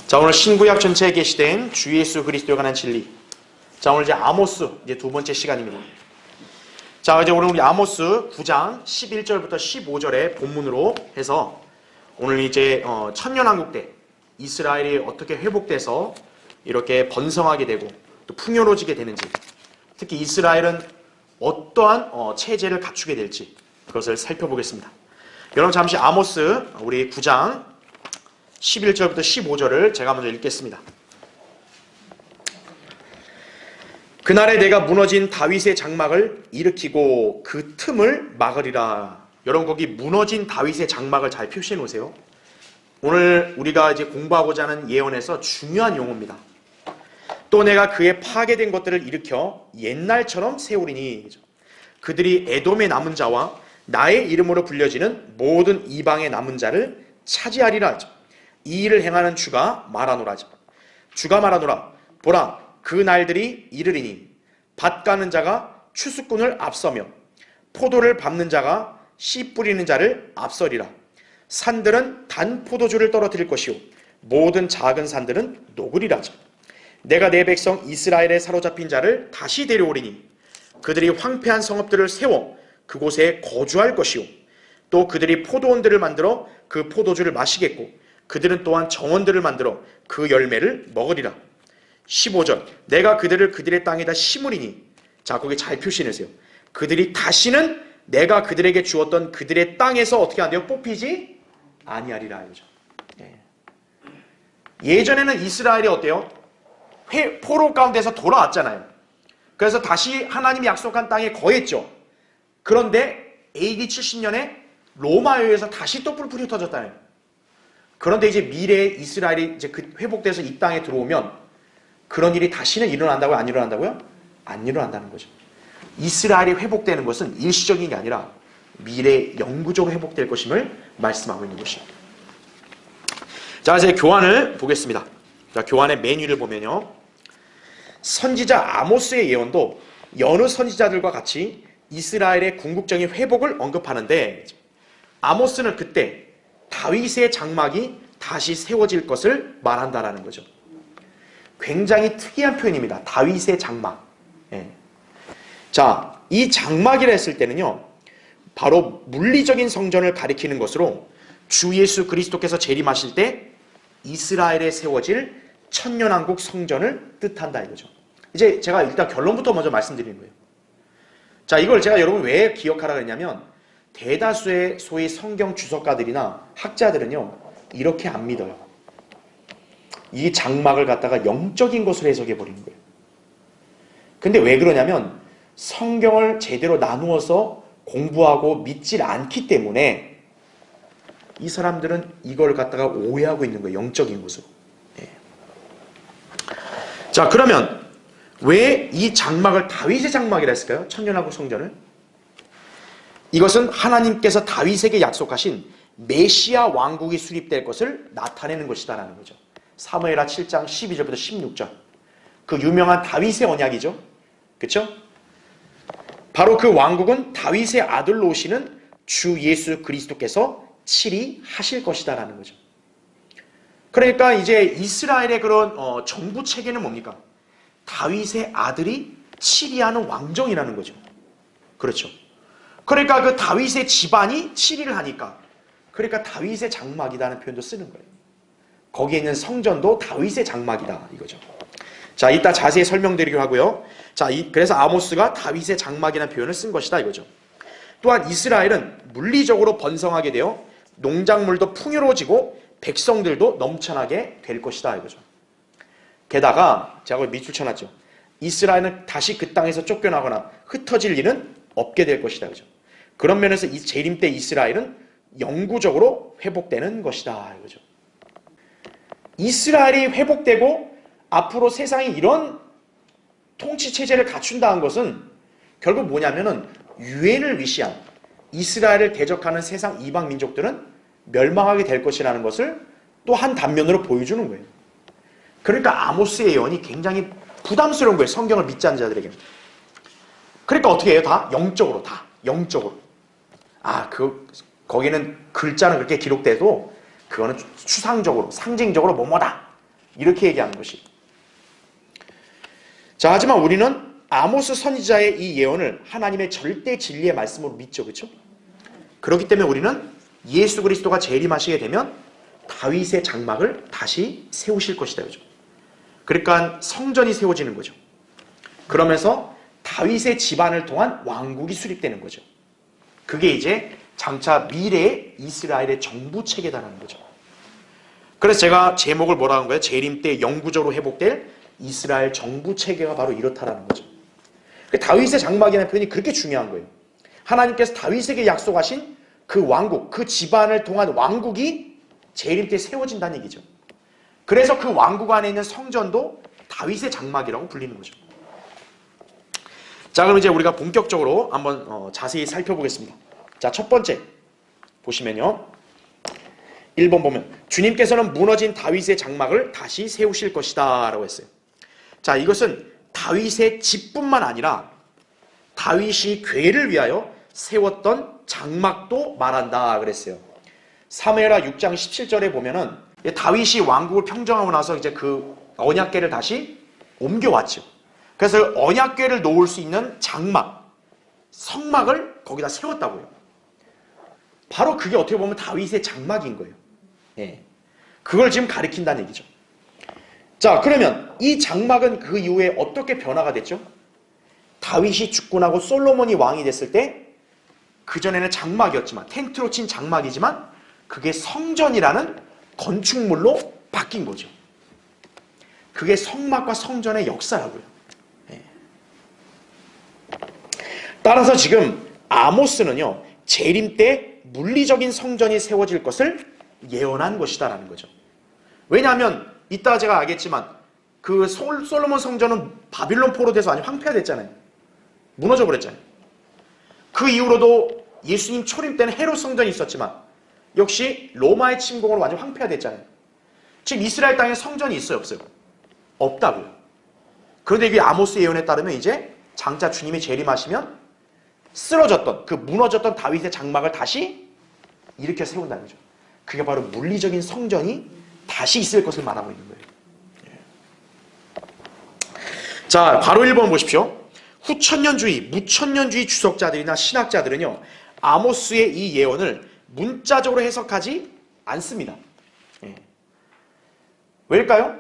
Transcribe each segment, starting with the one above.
자, 오늘 신구약 전체에 게시된 주 예수 그리스도에 관한 진리. 자, 오늘 이제 아모스 이제 두 번째 시간입니다. 자, 이제 오늘 우리 아모스 9장 11절부터 15절의 본문으로 해서 오늘 이제 천년왕국 때 이스라엘이 어떻게 회복돼서 이렇게 번성하게 되고 또 풍요로워지게 되는지, 특히 이스라엘은 어떠한 체제를 갖추게 될지 그것을 살펴보겠습니다. 여러분 잠시 아모스 우리 9장 11절부터 15절을 제가 먼저 읽겠습니다. 그날에 내가 무너진 다윗의 장막을 일으키고 그 틈을 막으리라. 여러분 거기 무너진 다윗의 장막을 잘 표시해 놓으세요. 오늘 우리가 이제 공부하고자 하는 예언에서 중요한 용어입니다. 또 내가 그의 파괴된 것들을 일으켜 옛날처럼 세우리니, 그들이 에돔의 남은 자와 나의 이름으로 불려지는 모든 이방의 남은 자를 차지하리라. 이 일을 행하는 주가 말하노라. 주가 말하노라. 보라, 그 날들이 이르리니 밭 가는 자가 추수꾼을 앞서며 포도를 밟는 자가 씨 뿌리는 자를 앞서리라. 산들은 단 포도주를 떨어뜨릴 것이요 모든 작은 산들은 녹으리라. 내가 내 백성 이스라엘에 사로잡힌 자를 다시 데려오리니 그들이 황폐한 성읍들을 세워 그곳에 거주할 것이요 또 그들이 포도원들을 만들어 그 포도주를 마시겠고 그들은 또한 정원들을 만들어 그 열매를 먹으리라. 15절 내가 그들을 그들의 땅에다 심으리니, 자 거기 잘 표시해주세요. 그들이 다시는 내가 그들에게 주었던 그들의 땅에서 어떻게 한대요? 뽑히지 아니하리라. 예전에는 이스라엘이 어때요? 포로 가운데서 돌아왔잖아요. 그래서 다시 하나님이 약속한 땅에 거했죠. 그런데 AD 70년에 로마에 의해서 다시 또 뿔뿔이 흩어졌다네요. 그런데 이제 미래에 이스라엘이 이제 회복돼서 이 땅에 들어오면 그런 일이 다시는 일어난다고요? 안 일어난다고요? 안 일어난다는 거죠. 이스라엘이 회복되는 것은 일시적인 게 아니라 미래에 영구적으로 회복될 것임을 말씀하고 있는 것입니다. 자, 이제 교환을 보겠습니다. 자, 교환의 메뉴를 보면요. 선지자 아모스의 예언도 여느 선지자들과 같이 이스라엘의 궁극적인 회복을 언급하는데, 아모스는 그때 다윗의 장막이 다시 세워질 것을 말한다라는 거죠. 굉장히 특이한 표현입니다. 다윗의 장막. 자, 이 장막이라 했을 때는요, 바로 물리적인 성전을 가리키는 것으로 주 예수 그리스도께서 재림하실 때 이스라엘에 세워질 천년왕국 성전을 뜻한다 이거죠. 이제 제가 일단 결론부터 먼저 말씀드리는 거예요. 자, 이걸 제가 여러분 왜 기억하라 그랬냐면, 대다수의 소위 성경 주석가들이나 학자들은요 이렇게 안 믿어요. 이 장막을 갖다가 영적인 것으로 해석해 버리는 거예요. 근데 왜 그러냐면 성경을 제대로 나누어서 공부하고 믿질 않기 때문에 이 사람들은 이걸 갖다가 오해하고 있는 거예요. 영적인 것으로. 자, 그러면 왜 이 장막을 다윗의 장막이라 했을까요? 천년왕국 성전을. 이것은 하나님께서 다윗에게 약속하신 메시아 왕국이 수립될 것을 나타내는 것이다라는 거죠. 사무엘하 7장 12절부터 16절. 그 유명한 다윗의 언약이죠. 그렇죠? 바로 그 왕국은 다윗의 아들로 오시는 주 예수 그리스도께서 치리하실 것이다라는 거죠. 그러니까 이제 이스라엘의 그런 정부 체계는 뭡니까? 다윗의 아들이 치리하는 왕정이라는 거죠. 그렇죠. 그러니까 그 다윗의 집안이 치리를 하니까, 그러니까 다윗의 장막이라는 표현도 쓰는 거예요. 거기에 있는 성전도 다윗의 장막이다 이거죠. 자, 이따 자세히 설명드리기로 하고요. 자, 그래서 아모스가 다윗의 장막이라는 표현을 쓴 것이다 이거죠. 또한 이스라엘은 물리적으로 번성하게 되어 농작물도 풍요로워지고 백성들도 넘쳐나게 될 것이다 이거죠. 게다가 제가 거기 밑줄 쳐놨죠. 이스라엘은 다시 그 땅에서 쫓겨나거나 흩어질 일은 없게 될 것이다 그죠. 그런 면에서 이 재림 때 이스라엘은 영구적으로 회복되는 것이다 이거죠. 이스라엘이 회복되고 앞으로 세상이 이런 통치 체제를 갖춘다는 것은 결국 뭐냐면은 유엔을 위시한 이스라엘을 대적하는 세상 이방 민족들은 멸망하게 될 것이라는 것을 또 한 단면으로 보여주는 거예요. 그러니까 아모스의 예언이 굉장히 부담스러운 거예요. 성경을 믿지 않는 자들에게. 그러니까 어떻게 해요? 다 영적으로, 다 영적으로. 거기는 글자는 그렇게 기록돼도 그거는 추상적으로, 상징적으로 뭐뭐다. 이렇게 얘기하는 것이. 자, 하지만 우리는 아모스 선지자의 이 예언을 하나님의 절대 진리의 말씀으로 믿죠. 그렇죠? 그렇기 때문에 우리는 예수 그리스도가 재림하시게 되면 다윗의 장막을 다시 세우실 것이다. 그죠? 그러니까 성전이 세워지는 거죠. 그러면서 다윗의 집안을 통한 왕국이 수립되는 거죠. 그게 이제 장차 미래의 이스라엘의 정부 체계다라는 거죠. 그래서 제가 제목을 뭐라고 한 거예요? 재림 때 영구적으로 회복될 이스라엘 정부 체계가 바로 이렇다라는 거죠. 다윗의 장막이라는 표현이 그렇게 중요한 거예요. 하나님께서 다윗에게 약속하신 그 왕국, 그 집안을 통한 왕국이 재림 때 세워진다는 얘기죠. 그래서 그 왕국 안에 있는 성전도 다윗의 장막이라고 불리는 거죠. 자, 그럼 이제 우리가 본격적으로 한번 자세히 살펴보겠습니다. 자, 첫 번째 보시면요. 1번 보면 주님께서는 무너진 다윗의 장막을 다시 세우실 것이다 라고 했어요. 자, 이것은 다윗의 집뿐만 아니라 다윗이 궤를 위하여 세웠던 장막도 말한다 그랬어요. 사무엘하 6장 17절에 보면은 다윗이 왕국을 평정하고 나서 이제 그 언약궤를 다시 옮겨왔죠. 그래서 언약궤를 놓을 수 있는 장막, 성막을 거기다 세웠다고요. 바로 그게 어떻게 보면 다윗의 장막인 거예요. 예. 그걸 지금 가리킨다는 얘기죠. 자, 그러면 이 장막은 그 이후에 어떻게 변화가 됐죠? 다윗이 죽고 나고 솔로몬이 왕이 됐을 때 그전에는 장막이었지만, 텐트로 친 장막이지만 그게 성전이라는 건축물로 바뀐 거죠. 그게 성막과 성전의 역사라고요. 예. 따라서 지금 아모스는요, 재림 때 물리적인 성전이 세워질 것을 예언한 것이다라는 거죠. 왜냐하면 이따 제가 알겠지만 그 솔로몬 성전은 바빌론 포로 돼서 아니 황폐화 됐잖아요. 무너져 버렸잖아요. 그 이후로도 예수님 초림 때는 헤롯 성전이 있었지만 역시 로마의 침공으로 완전 황폐화 됐잖아요. 지금 이스라엘 땅에 성전이 있어요, 없어요? 없다고요. 그런데 이 아모스 예언에 따르면 이제 장차 주님이 재림하시면 쓰러졌던 그 무너졌던 다윗의 장막을 다시 일으켜 세운다는 거죠. 그게 바로 물리적인 성전이 다시 있을 것을 말하고 있는 거예요. 자, 바로 1번 보십시오. 후천년주의, 무천년주의 주석자들이나 신학자들은요, 아모스의 이 예언을 문자적으로 해석하지 않습니다. 예. 왜일까요?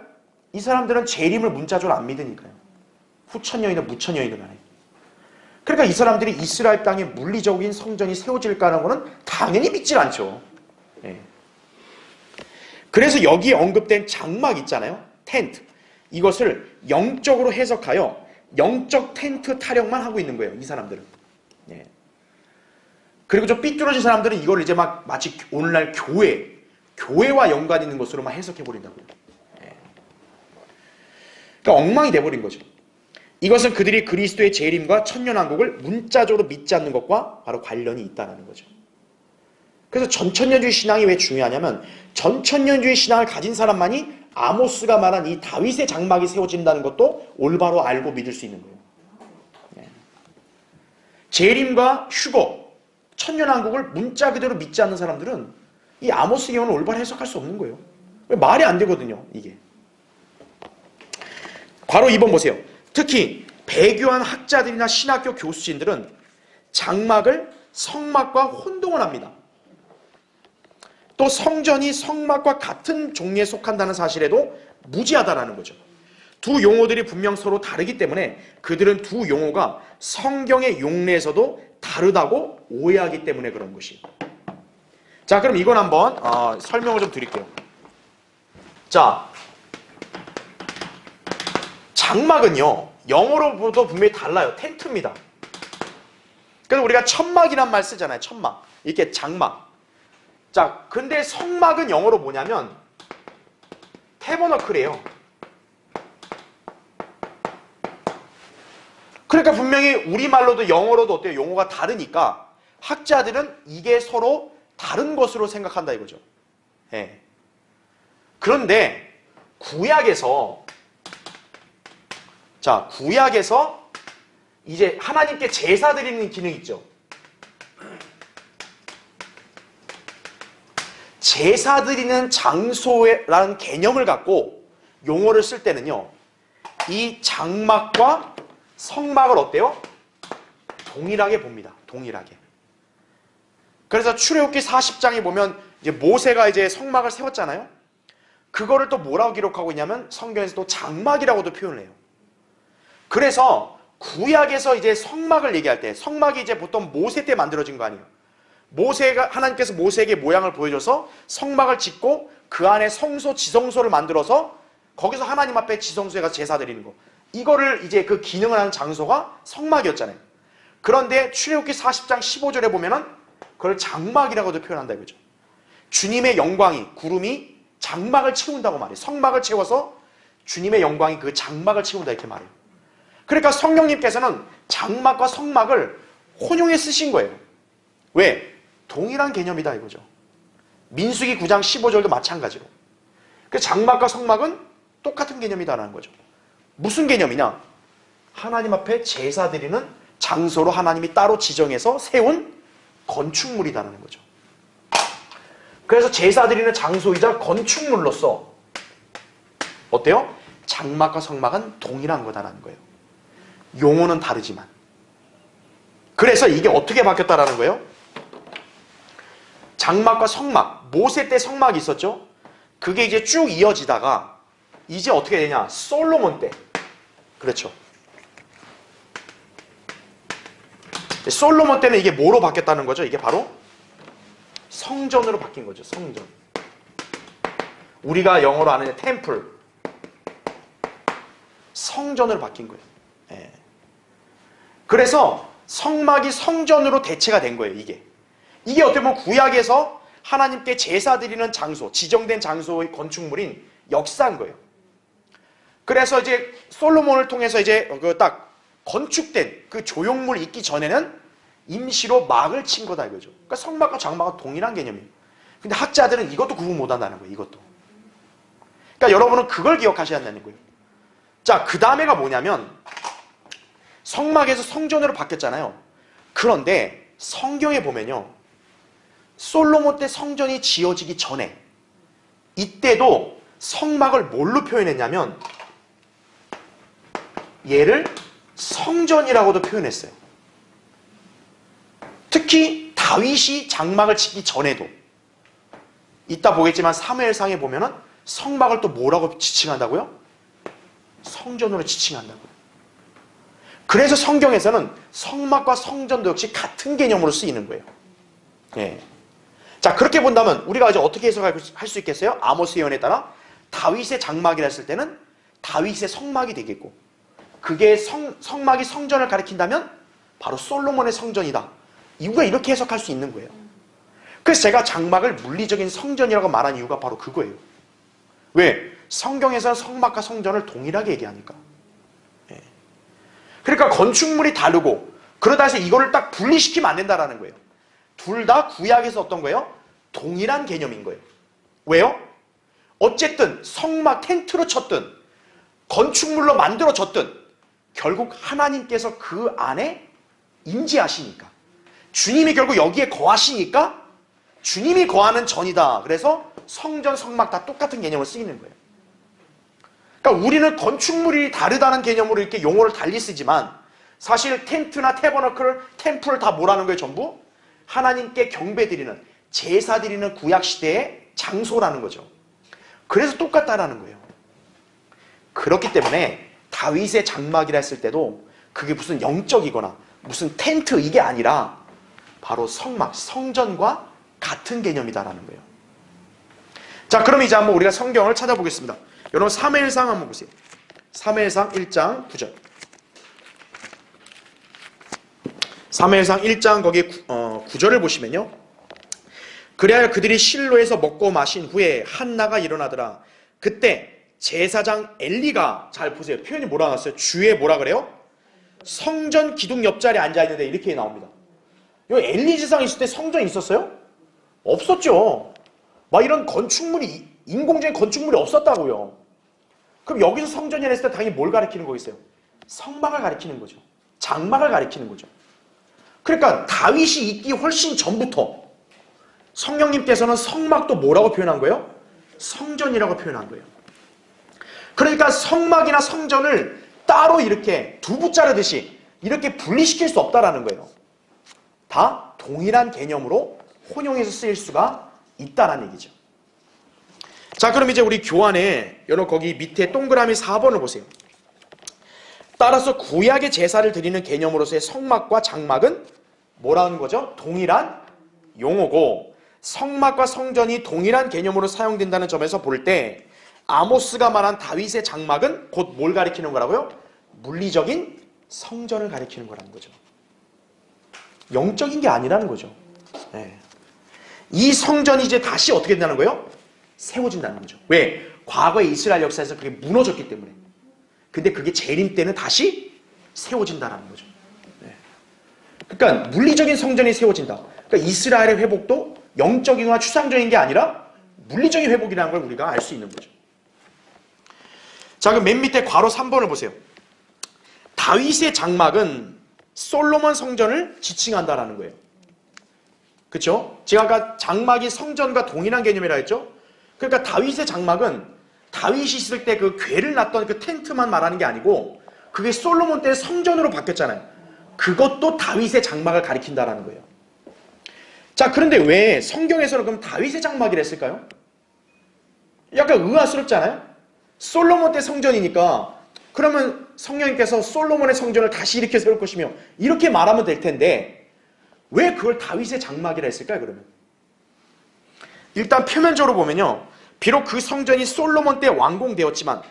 이 사람들은 재림을 문자적으로 안 믿으니까요. 후천년이든 무천년이든 간에. 그러니까 이 사람들이 이스라엘 땅에 물리적인 성전이 세워질까 하는 것은 당연히 믿질 않죠. 예. 그래서 여기에 언급된 장막 있잖아요. 텐트. 이것을 영적으로 해석하여 영적 텐트 타령만 하고 있는 거예요. 이 사람들은. 예. 그리고 좀 삐뚤어진 사람들은 이걸 이제 막 마치 오늘날 교회와 연관 있는 것으로만 해석해 버린다고요. 예. 그러니까 엉망이 돼버린 거죠. 이것은 그들이 그리스도의 재림과 천년왕국을 문자적으로 믿지 않는 것과 바로 관련이 있다는 거죠. 그래서 전천년주의 신앙이 왜 중요하냐면 전천년주의 신앙을 가진 사람만이 아모스가 말한 이 다윗의 장막이 세워진다는 것도 올바로 알고 믿을 수 있는 거예요. 네. 재림과 휴거, 천년왕국을 문자 그대로 믿지 않는 사람들은 이 아모스 예언을 올바로 해석할 수 없는 거예요. 왜 말이 안 되거든요, 이게. 바로 2번 보세요. 특히 배교한 학자들이나 신학교 교수진들은 장막을 성막과 혼동을 합니다. 또 성전이 성막과 같은 종류에 속한다는 사실에도 무지하다라는 거죠. 두 용어들이 분명 서로 다르기 때문에 그들은 두 용어가 성경의 용례에서도 다르다고 오해하기 때문에 그런 것이에요. 자, 그럼 이건 한번 설명을 좀 드릴게요. 자, 장막은요, 영어로도 분명히 달라요. 텐트입니다. 그래서 우리가 천막이란 말 쓰잖아요. 천막. 이렇게 장막. 자, 근데 성막은 영어로 뭐냐면 태버너클이에요. 그러니까 분명히 우리말로도 영어로도 어때요? 용어가 다르니까 학자들은 이게 서로 다른 것으로 생각한다 이거죠. 예. 그런데 구약에서 이제 하나님께 제사 드리는 기능이 있죠. 제사 드리는 장소라는 개념을 갖고 용어를 쓸 때는요, 이 장막과 성막을 어때요? 동일하게 봅니다. 동일하게. 그래서 출애굽기 40장에 보면 이제 모세가 이제 성막을 세웠잖아요. 그거를 또 뭐라고 기록하고 있냐면 성경에서 또 장막이라고도 표현을 해요. 그래서 구약에서 이제 성막을 얘기할 때, 성막이 이제 보통 모세 때 만들어진 거 아니에요. 하나님께서 모세에게 모양을 보여줘서 성막을 짓고 그 안에 성소, 지성소를 만들어서 거기서 하나님 앞에 지성소에 가서 제사 드리는 거. 이거를 이제 그 기능을 하는 장소가 성막이었잖아요. 그런데 출애굽기 40장 15절에 보면은 그걸 장막이라고도 표현한다 이거죠. 주님의 영광이, 구름이 장막을 채운다고 말해요. 성막을 채워서 주님의 영광이 그 장막을 채운다 이렇게 말해요. 그러니까 성령님께서는 장막과 성막을 혼용해 쓰신 거예요. 왜? 동일한 개념이다 이거죠. 민수기 9장 15절도 마찬가지로. 그 장막과 성막은 똑같은 개념이다라는 거죠. 무슨 개념이냐? 하나님 앞에 제사 드리는 장소로 하나님이 따로 지정해서 세운 건축물이다라는 거죠. 그래서 제사 드리는 장소이자 건축물로서 어때요? 장막과 성막은 동일한 거다라는 거예요. 용어는 다르지만. 그래서 이게 어떻게 바뀌었다라는 거예요? 장막과 성막, 모세 때 성막이 있었죠? 그게 이제 쭉 이어지다가 이제 어떻게 되냐? 솔로몬 때. 그렇죠. 솔로몬 때는 이게 뭐로 바뀌었다는 거죠? 이게 바로 성전으로 바뀐 거죠. 성전. 우리가 영어로 아는 템플. 성전으로 바뀐 거예요. 예. 그래서 성막이 성전으로 대체가 된 거예요. 이게 어떻게 보면 구약에서 하나님께 제사 드리는 장소, 지정된 장소의 건축물인 역사인 거예요. 그래서 이제 솔로몬을 통해서 이제 그 딱 건축된 그 조형물 있기 전에는 임시로 막을 친 거다 이거죠. 그러니까 성막과 장막은 동일한 개념이에요. 근데 학자들은 이것도 구분 못 한다는 거예요. 이것도. 그러니까 여러분은 그걸 기억하셔야 한다는 거예요. 자, 그 다음에가 뭐냐면 성막에서 성전으로 바뀌었잖아요. 그런데 성경에 보면요, 솔로몬 때 성전이 지어지기 전에 이때도 성막을 뭘로 표현했냐면 얘를 성전이라고도 표현했어요. 특히 다윗이 장막을 짓기 전에도 이따 보겠지만 사무엘상에 보면은 성막을 또 뭐라고 지칭한다고요? 성전으로 지칭한다고요. 그래서 성경에서는 성막과 성전도 역시 같은 개념으로 쓰이는 거예요. 네. 자, 그렇게 본다면 우리가 이제 어떻게 해석할 수 있겠어요? 아모스 예언에 따라 다윗의 장막이라 했을 때는 다윗의 성막이 되겠고, 그게 성막이 성전을 가리킨다면 바로 솔로몬의 성전이다. 이유가 이렇게 해석할 수 있는 거예요. 그래서 제가 장막을 물리적인 성전이라고 말한 이유가 바로 그거예요. 왜? 성경에서는 성막과 성전을 동일하게 얘기하니까. 예. 그러니까 건축물이 다르고 그러다 해서 이거를 딱 분리시키면 안 된다는 거예요. 둘 다 구약에서 어떤 거예요? 동일한 개념인 거예요. 왜요? 어쨌든 성막 텐트로 쳤든 건축물로 만들어졌든 결국 하나님께서 그 안에 임재하시니까, 주님이 결국 여기에 거하시니까 주님이 거하는 전이다. 그래서 성전, 성막 다 똑같은 개념을 쓰이는 거예요. 그러니까 우리는 건축물이 다르다는 개념으로 이렇게 용어를 달리 쓰지만 사실 텐트나 태버너클, 템플을 다 뭐라는 거예요? 전부 하나님께 경배드리는, 제사드리는 구약시대의 장소라는 거죠. 그래서 똑같다라는 거예요. 그렇기 때문에 다윗의 장막이라 했을 때도 그게 무슨 영적이거나 무슨 텐트 이게 아니라 바로 성막, 성전과 같은 개념이다라는 거예요. 자, 그럼 이제 한번 우리가 성경을 찾아보겠습니다. 여러분 사무엘상 한번 보세요. 사무엘상 1장 9절. 사무엘상 1장 거기에 9절을 보시면요. 그래야 그들이 실로에서 먹고 마신 후에 한나가 일어나더라. 그때 제사장 엘리가, 잘 보세요. 표현이 뭐라 나왔어요? 주에 뭐라 그래요? 성전 기둥 옆자리에 앉아있는데 이렇게 나옵니다. 여기 엘리 제사장 있을 때 성전이 있었어요? 없었죠. 막 이런 건축물이, 인공적인 건축물이 없었다고요. 그럼 여기서 성전이라 했을 때 당연히 뭘 가리키는 거겠어요? 성막을 가리키는 거죠. 장막을 가리키는 거죠. 그러니까 다윗이 있기 훨씬 전부터 성령님께서는 성막도 뭐라고 표현한 거예요? 성전이라고 표현한 거예요. 그러니까 성막이나 성전을 따로 이렇게 두부 자르듯이 이렇게 분리시킬 수 없다라는 거예요. 다 동일한 개념으로 혼용해서 쓰일 수가 있다라는 얘기죠. 자, 그럼 이제 우리 교환에 여러분 거기 밑에 동그라미 4번을 보세요. 따라서 구약의 제사를 드리는 개념으로서의 성막과 장막은 뭐라는 거죠? 동일한 용어고, 성막과 성전이 동일한 개념으로 사용된다는 점에서 볼 때 아모스가 말한 다윗의 장막은 곧 뭘 가리키는 거라고요? 물리적인 성전을 가리키는 거라는 거죠. 영적인 게 아니라는 거죠. 네. 이 성전이 이제 다시 어떻게 된다는 거예요? 세워진다는 거죠. 왜? 과거의 이스라엘 역사에서 그게 무너졌기 때문에. 근데 그게 재림 때는 다시 세워진다는 거죠. 네. 그러니까 물리적인 성전이 세워진다. 그러니까 이스라엘의 회복도 영적이거나 추상적인 게 아니라 물리적인 회복이라는 걸 우리가 알 수 있는 거죠. 자, 그럼 맨 밑에 괄호 3번을 보세요. 다윗의 장막은 솔로몬 성전을 지칭한다라는 거예요. 그렇죠? 제가 아까 장막이 성전과 동일한 개념이라 했죠? 그러니까 다윗의 장막은 다윗이 있을 때 그 궤를 놨던 그 텐트만 말하는 게 아니고 그게 솔로몬 때 성전으로 바뀌었잖아요. 그것도 다윗의 장막을 가리킨다라는 거예요. 자, 그런데 왜 성경에서는 그럼 다윗의 장막이라 했을까요? 약간 의아스럽잖아요? 솔로몬 때 성전이니까 그러면 성령님께서 솔로몬의 성전을 다시 이렇게 세울 것이며 이렇게 말하면 될 텐데 왜 그걸 다윗의 장막이라 했을까요, 그러면? 일단 표면적으로 보면요. 비록 그 성전이 솔로몬 때 완공되었지만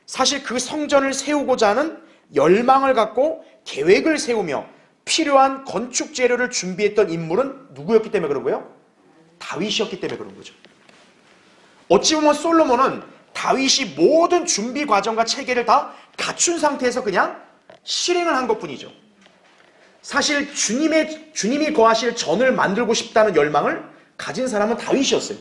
사실 그 성전을 세우고자 하는 열망을 갖고 계획을 세우며 필요한 건축 재료를 준비했던 인물은 누구였기 때문에 그런 거예요? 다윗이었기 때문에 그런 거죠. 어찌 보면 솔로몬은 다윗이 모든 준비 과정과 체계를 다 갖춘 상태에서 그냥 실행을 한 것뿐이죠. 사실 주님이 거하실 전을 만들고 싶다는 열망을 가진 사람은 다윗이었어요.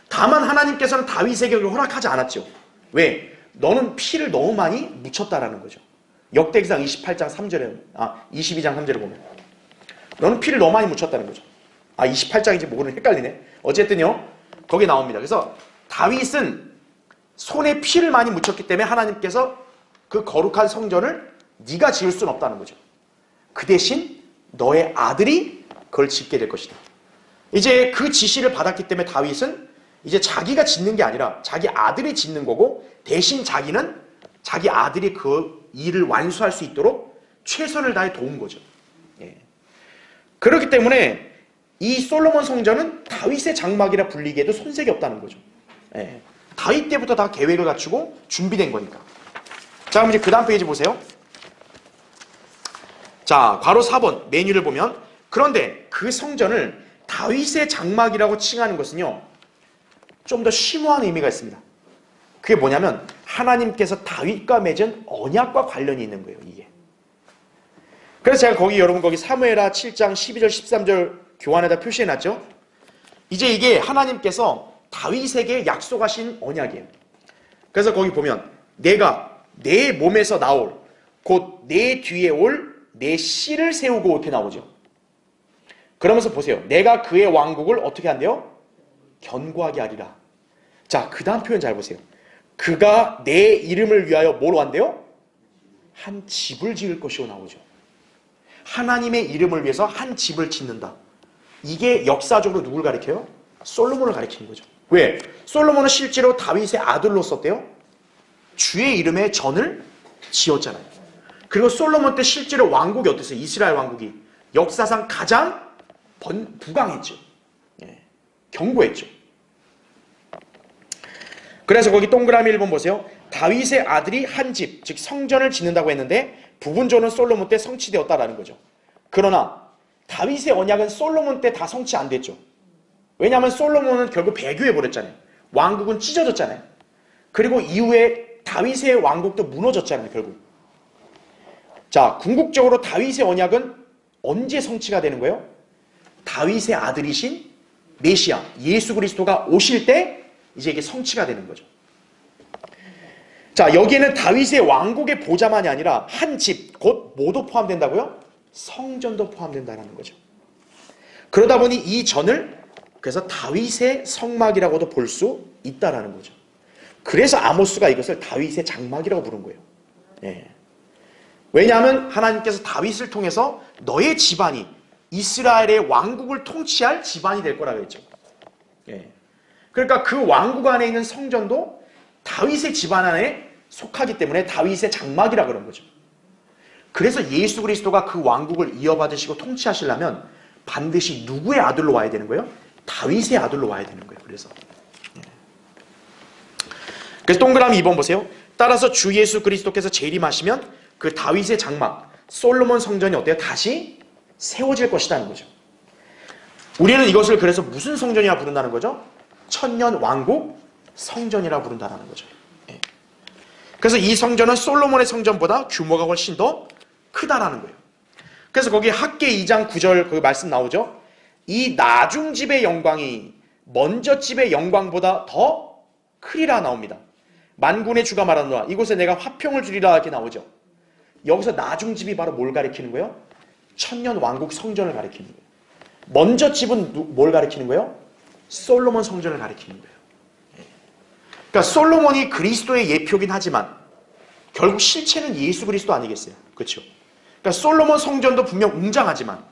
다만 하나님께서는 다윗에게 그걸 허락하지 않았죠. 왜? 너는 피를 너무 많이 묻혔다라는 거죠. 역대기상 22장 3절에 보면 너는 피를 너무 많이 묻혔다는 거죠. 28장인지 뭐는 헷갈리네. 어쨌든요. 거기 나옵니다. 그래서 다윗은 손에 피를 많이 묻혔기 때문에 하나님께서 그 거룩한 성전을 네가 지을 수는 없다는 거죠. 그 대신 너의 아들이 그걸 짓게 될 것이다. 이제 그 지시를 받았기 때문에 다윗은 이제 자기가 짓는 게 아니라 자기 아들이 짓는 거고 대신 자기는 자기 아들이 그 일을 완수할 수 있도록 최선을 다해 도운 거죠. 예. 그렇기 때문에 이 솔로몬 성전은 다윗의 장막이라 불리기에도 손색이 없다는 거죠. 예. 다윗 때부터 다 계획을 갖추고 준비된 거니까. 자, 그럼 이제 그 다음 페이지 보세요. 자, 괄호 4번 메뉴를 보면 그런데 그 성전을 다윗의 장막이라고 칭하는 것은요. 좀 더 심오한 의미가 있습니다. 그게 뭐냐면 하나님께서 다윗과 맺은 언약과 관련이 있는 거예요. 이게. 그래서 제가 여러분 거기 사무엘하 7장 12절 13절 교환에다 표시해놨죠. 이제 이게 하나님께서 다윗에게 약속하신 언약이에요. 그래서 거기 보면 내가 내 몸에서 나올 곧 내 뒤에 올 내 씨를 세우고 이렇게 나오죠. 그러면서 보세요. 내가 그의 왕국을 어떻게 한대요? 견고하게 하리라. 자, 그 다음 표현 잘 보세요. 그가 내 이름을 위하여 뭐로 한대요? 한 집을 지을 것이고 나오죠. 하나님의 이름을 위해서 한 집을 짓는다. 이게 역사적으로 누굴 가리켜요? 솔로몬을 가리키는 거죠. 왜? 솔로몬은 실제로 다윗의 아들로 썼대요. 주의 이름의 전을 지었잖아요. 그리고 솔로몬 때 실제로 왕국이 어땠어요? 이스라엘 왕국이 역사상 가장 부강했죠. 예, 견고했죠. 그래서 거기 동그라미 1번 보세요. 다윗의 아들이 한 집, 즉 성전을 짓는다고 했는데 부분적으로는 솔로몬 때 성취되었다라는 거죠. 그러나 다윗의 언약은 솔로몬 때 다 성취 안 됐죠. 왜냐하면 솔로몬은 결국 배교해버렸잖아요. 왕국은 찢어졌잖아요. 그리고 이후에 다윗의 왕국도 무너졌잖아요. 결국. 자, 궁극적으로 다윗의 언약은 언제 성취가 되는 거예요? 다윗의 아들이신 메시아, 예수 그리스도가 오실 때 이제 이게 성취가 되는 거죠. 자, 여기에는 다윗의 왕국의 보좌만이 아니라 한 집, 곧 뭐도 포함된다고요? 성전도 포함된다는 거죠. 그러다 보니 이 전을 그래서 다윗의 성막이라고도 볼 수 있다라는 거죠. 그래서 아모스가 이것을 다윗의 장막이라고 부른 거예요. 예. 왜냐하면 하나님께서 다윗을 통해서 너의 집안이 이스라엘의 왕국을 통치할 집안이 될 거라고 했죠. 예. 그러니까 그 왕국 안에 있는 성전도 다윗의 집안 안에 속하기 때문에 다윗의 장막이라고 그런 거죠. 그래서 예수 그리스도가 그 왕국을 이어받으시고 통치하시려면 반드시 누구의 아들로 와야 되는 거예요? 다윗의 아들로 와야 되는 거예요. 그래서 동그라미 2번 보세요. 따라서 주 예수 그리스도께서 재림하시면 그 다윗의 장막, 솔로몬 성전이 어때요? 다시 세워질 것이라는 거죠. 우리는 이것을 그래서 무슨 성전이라 부른다는 거죠? 천년 왕국 성전이라 부른다는 거죠. 그래서 이 성전은 솔로몬의 성전보다 규모가 훨씬 더 크다라는 거예요. 그래서 거기 학계 2장 9절 그 말씀 나오죠. 이 나중 집의 영광이 먼저 집의 영광보다 더 크리라 나옵니다. 만군의 주가 말하노라 이곳에 내가 화평을 주리라 이렇게 나오죠. 여기서 나중 집이 바로 뭘 가리키는 거예요? 천년 왕국 성전을 가리키는 거예요. 먼저 집은 뭘 가리키는 거예요? 솔로몬 성전을 가리키는 거예요. 그러니까 솔로몬이 그리스도의 예표긴 하지만 결국 실체는 예수 그리스도 아니겠어요? 그렇죠? 그러니까 솔로몬 성전도 분명 웅장하지만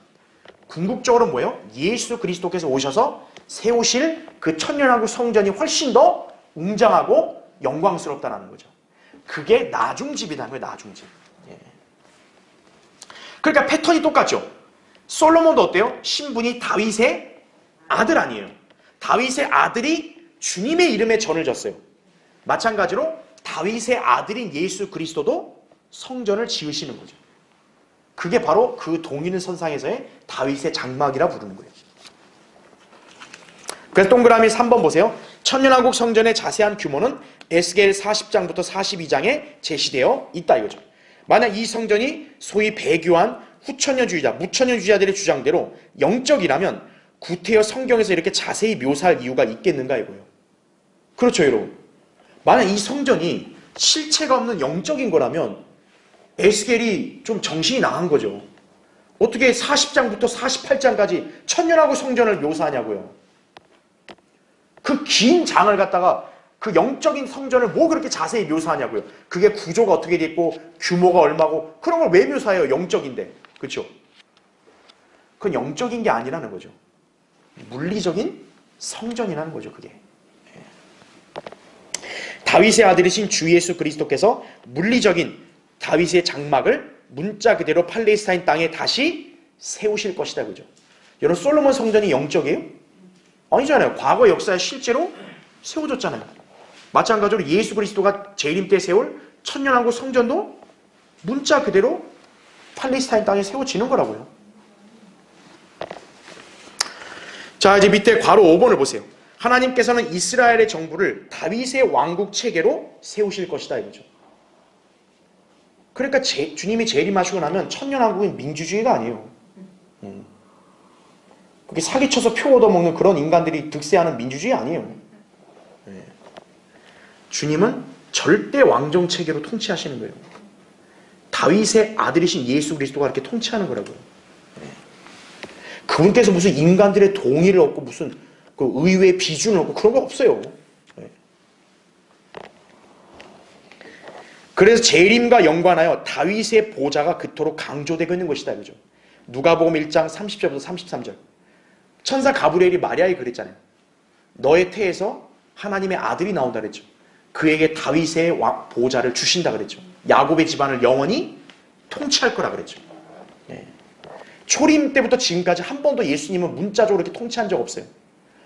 궁극적으로 뭐예요? 예수 그리스도께서 오셔서 세우실 그 천년왕국 성전이 훨씬 더 웅장하고 영광스럽다는 거죠. 그게 나중집이라는 거예요. 나중집. 예. 그러니까 패턴이 똑같죠. 솔로몬도 어때요? 신분이 다윗의 아들 아니에요. 다윗의 아들이 주님의 이름에 전을 졌어요. 마찬가지로 다윗의 아들인 예수 그리스도도 성전을 지으시는 거죠. 그게 바로 그 동일한 선상에서의 다윗의 장막이라 부르는 거예요. 그래서 동그라미 3번 보세요. 천년왕국 성전의 자세한 규모는 에스겔 40장부터 42장에 제시되어 있다 이거죠. 만약 이 성전이 소위 배교한 후천년주의자, 무천년주의자들의 주장대로 영적이라면 구태여 성경에서 이렇게 자세히 묘사할 이유가 있겠는가 이거예요. 그렇죠 여러분. 만약 이 성전이 실체가 없는 영적인 거라면 에스겔이 좀 정신이 나간 거죠. 어떻게 40장부터 48장까지 천년왕국 성전을 묘사하냐고요. 그 긴 장을 갖다가 그 영적인 성전을 뭐 그렇게 자세히 묘사하냐고요. 그게 구조가 어떻게 돼 있고 규모가 얼마고 그런 걸 왜 묘사해요? 영적인데. 그렇죠? 그건 영적인 게 아니라는 거죠. 물리적인 성전이라는 거죠. 그게. 다윗의 아들이신 주 예수 그리스도께서 물리적인 다윗의 장막을 문자 그대로 팔레스타인 땅에 다시 세우실 것이다. 그죠? 여러분 솔로몬 성전이 영적이에요? 아니잖아요. 과거 역사에 실제로 세워졌잖아요. 마찬가지로 예수 그리스도가 재림 때 세울 천년왕국 성전도 문자 그대로 팔레스타인 땅에 세워지는 거라고요. 자 이제 밑에 괄호 5번을 보세요. 하나님께서는 이스라엘의 정부를 다윗의 왕국 체계로 세우실 것이다 이거죠. 그러니까 주님이 재림하시고 나면 천년왕국은 민주주의가 아니에요. 그게 사기쳐서 표 얻어먹는 그런 인간들이 득세하는 민주주의 아니에요. 주님은 절대 왕정 체계로 통치하시는 거예요. 다윗의 아들이신 예수 그리스도가 이렇게 통치하는 거라고요. 그분께서 무슨 인간들의 동의를 얻고 무슨 그 의회 비준을 얻고 그런 거 없어요. 그래서 재림과 연관하여 다윗의 보좌가 그토록 강조되고 있는 것이다. 그죠? 누가복음 1장 30절부터 33절. 천사 가브리엘이 마리아에게 그랬잖아요. 너의 태에서 하나님의 아들이 나온다 그랬죠. 그에게 다윗의 보좌를 주신다 그랬죠. 야곱의 집안을 영원히 통치할 거라 그랬죠. 초림 때부터 지금까지 한 번도 예수님은 문자적으로 이렇게 통치한 적 없어요.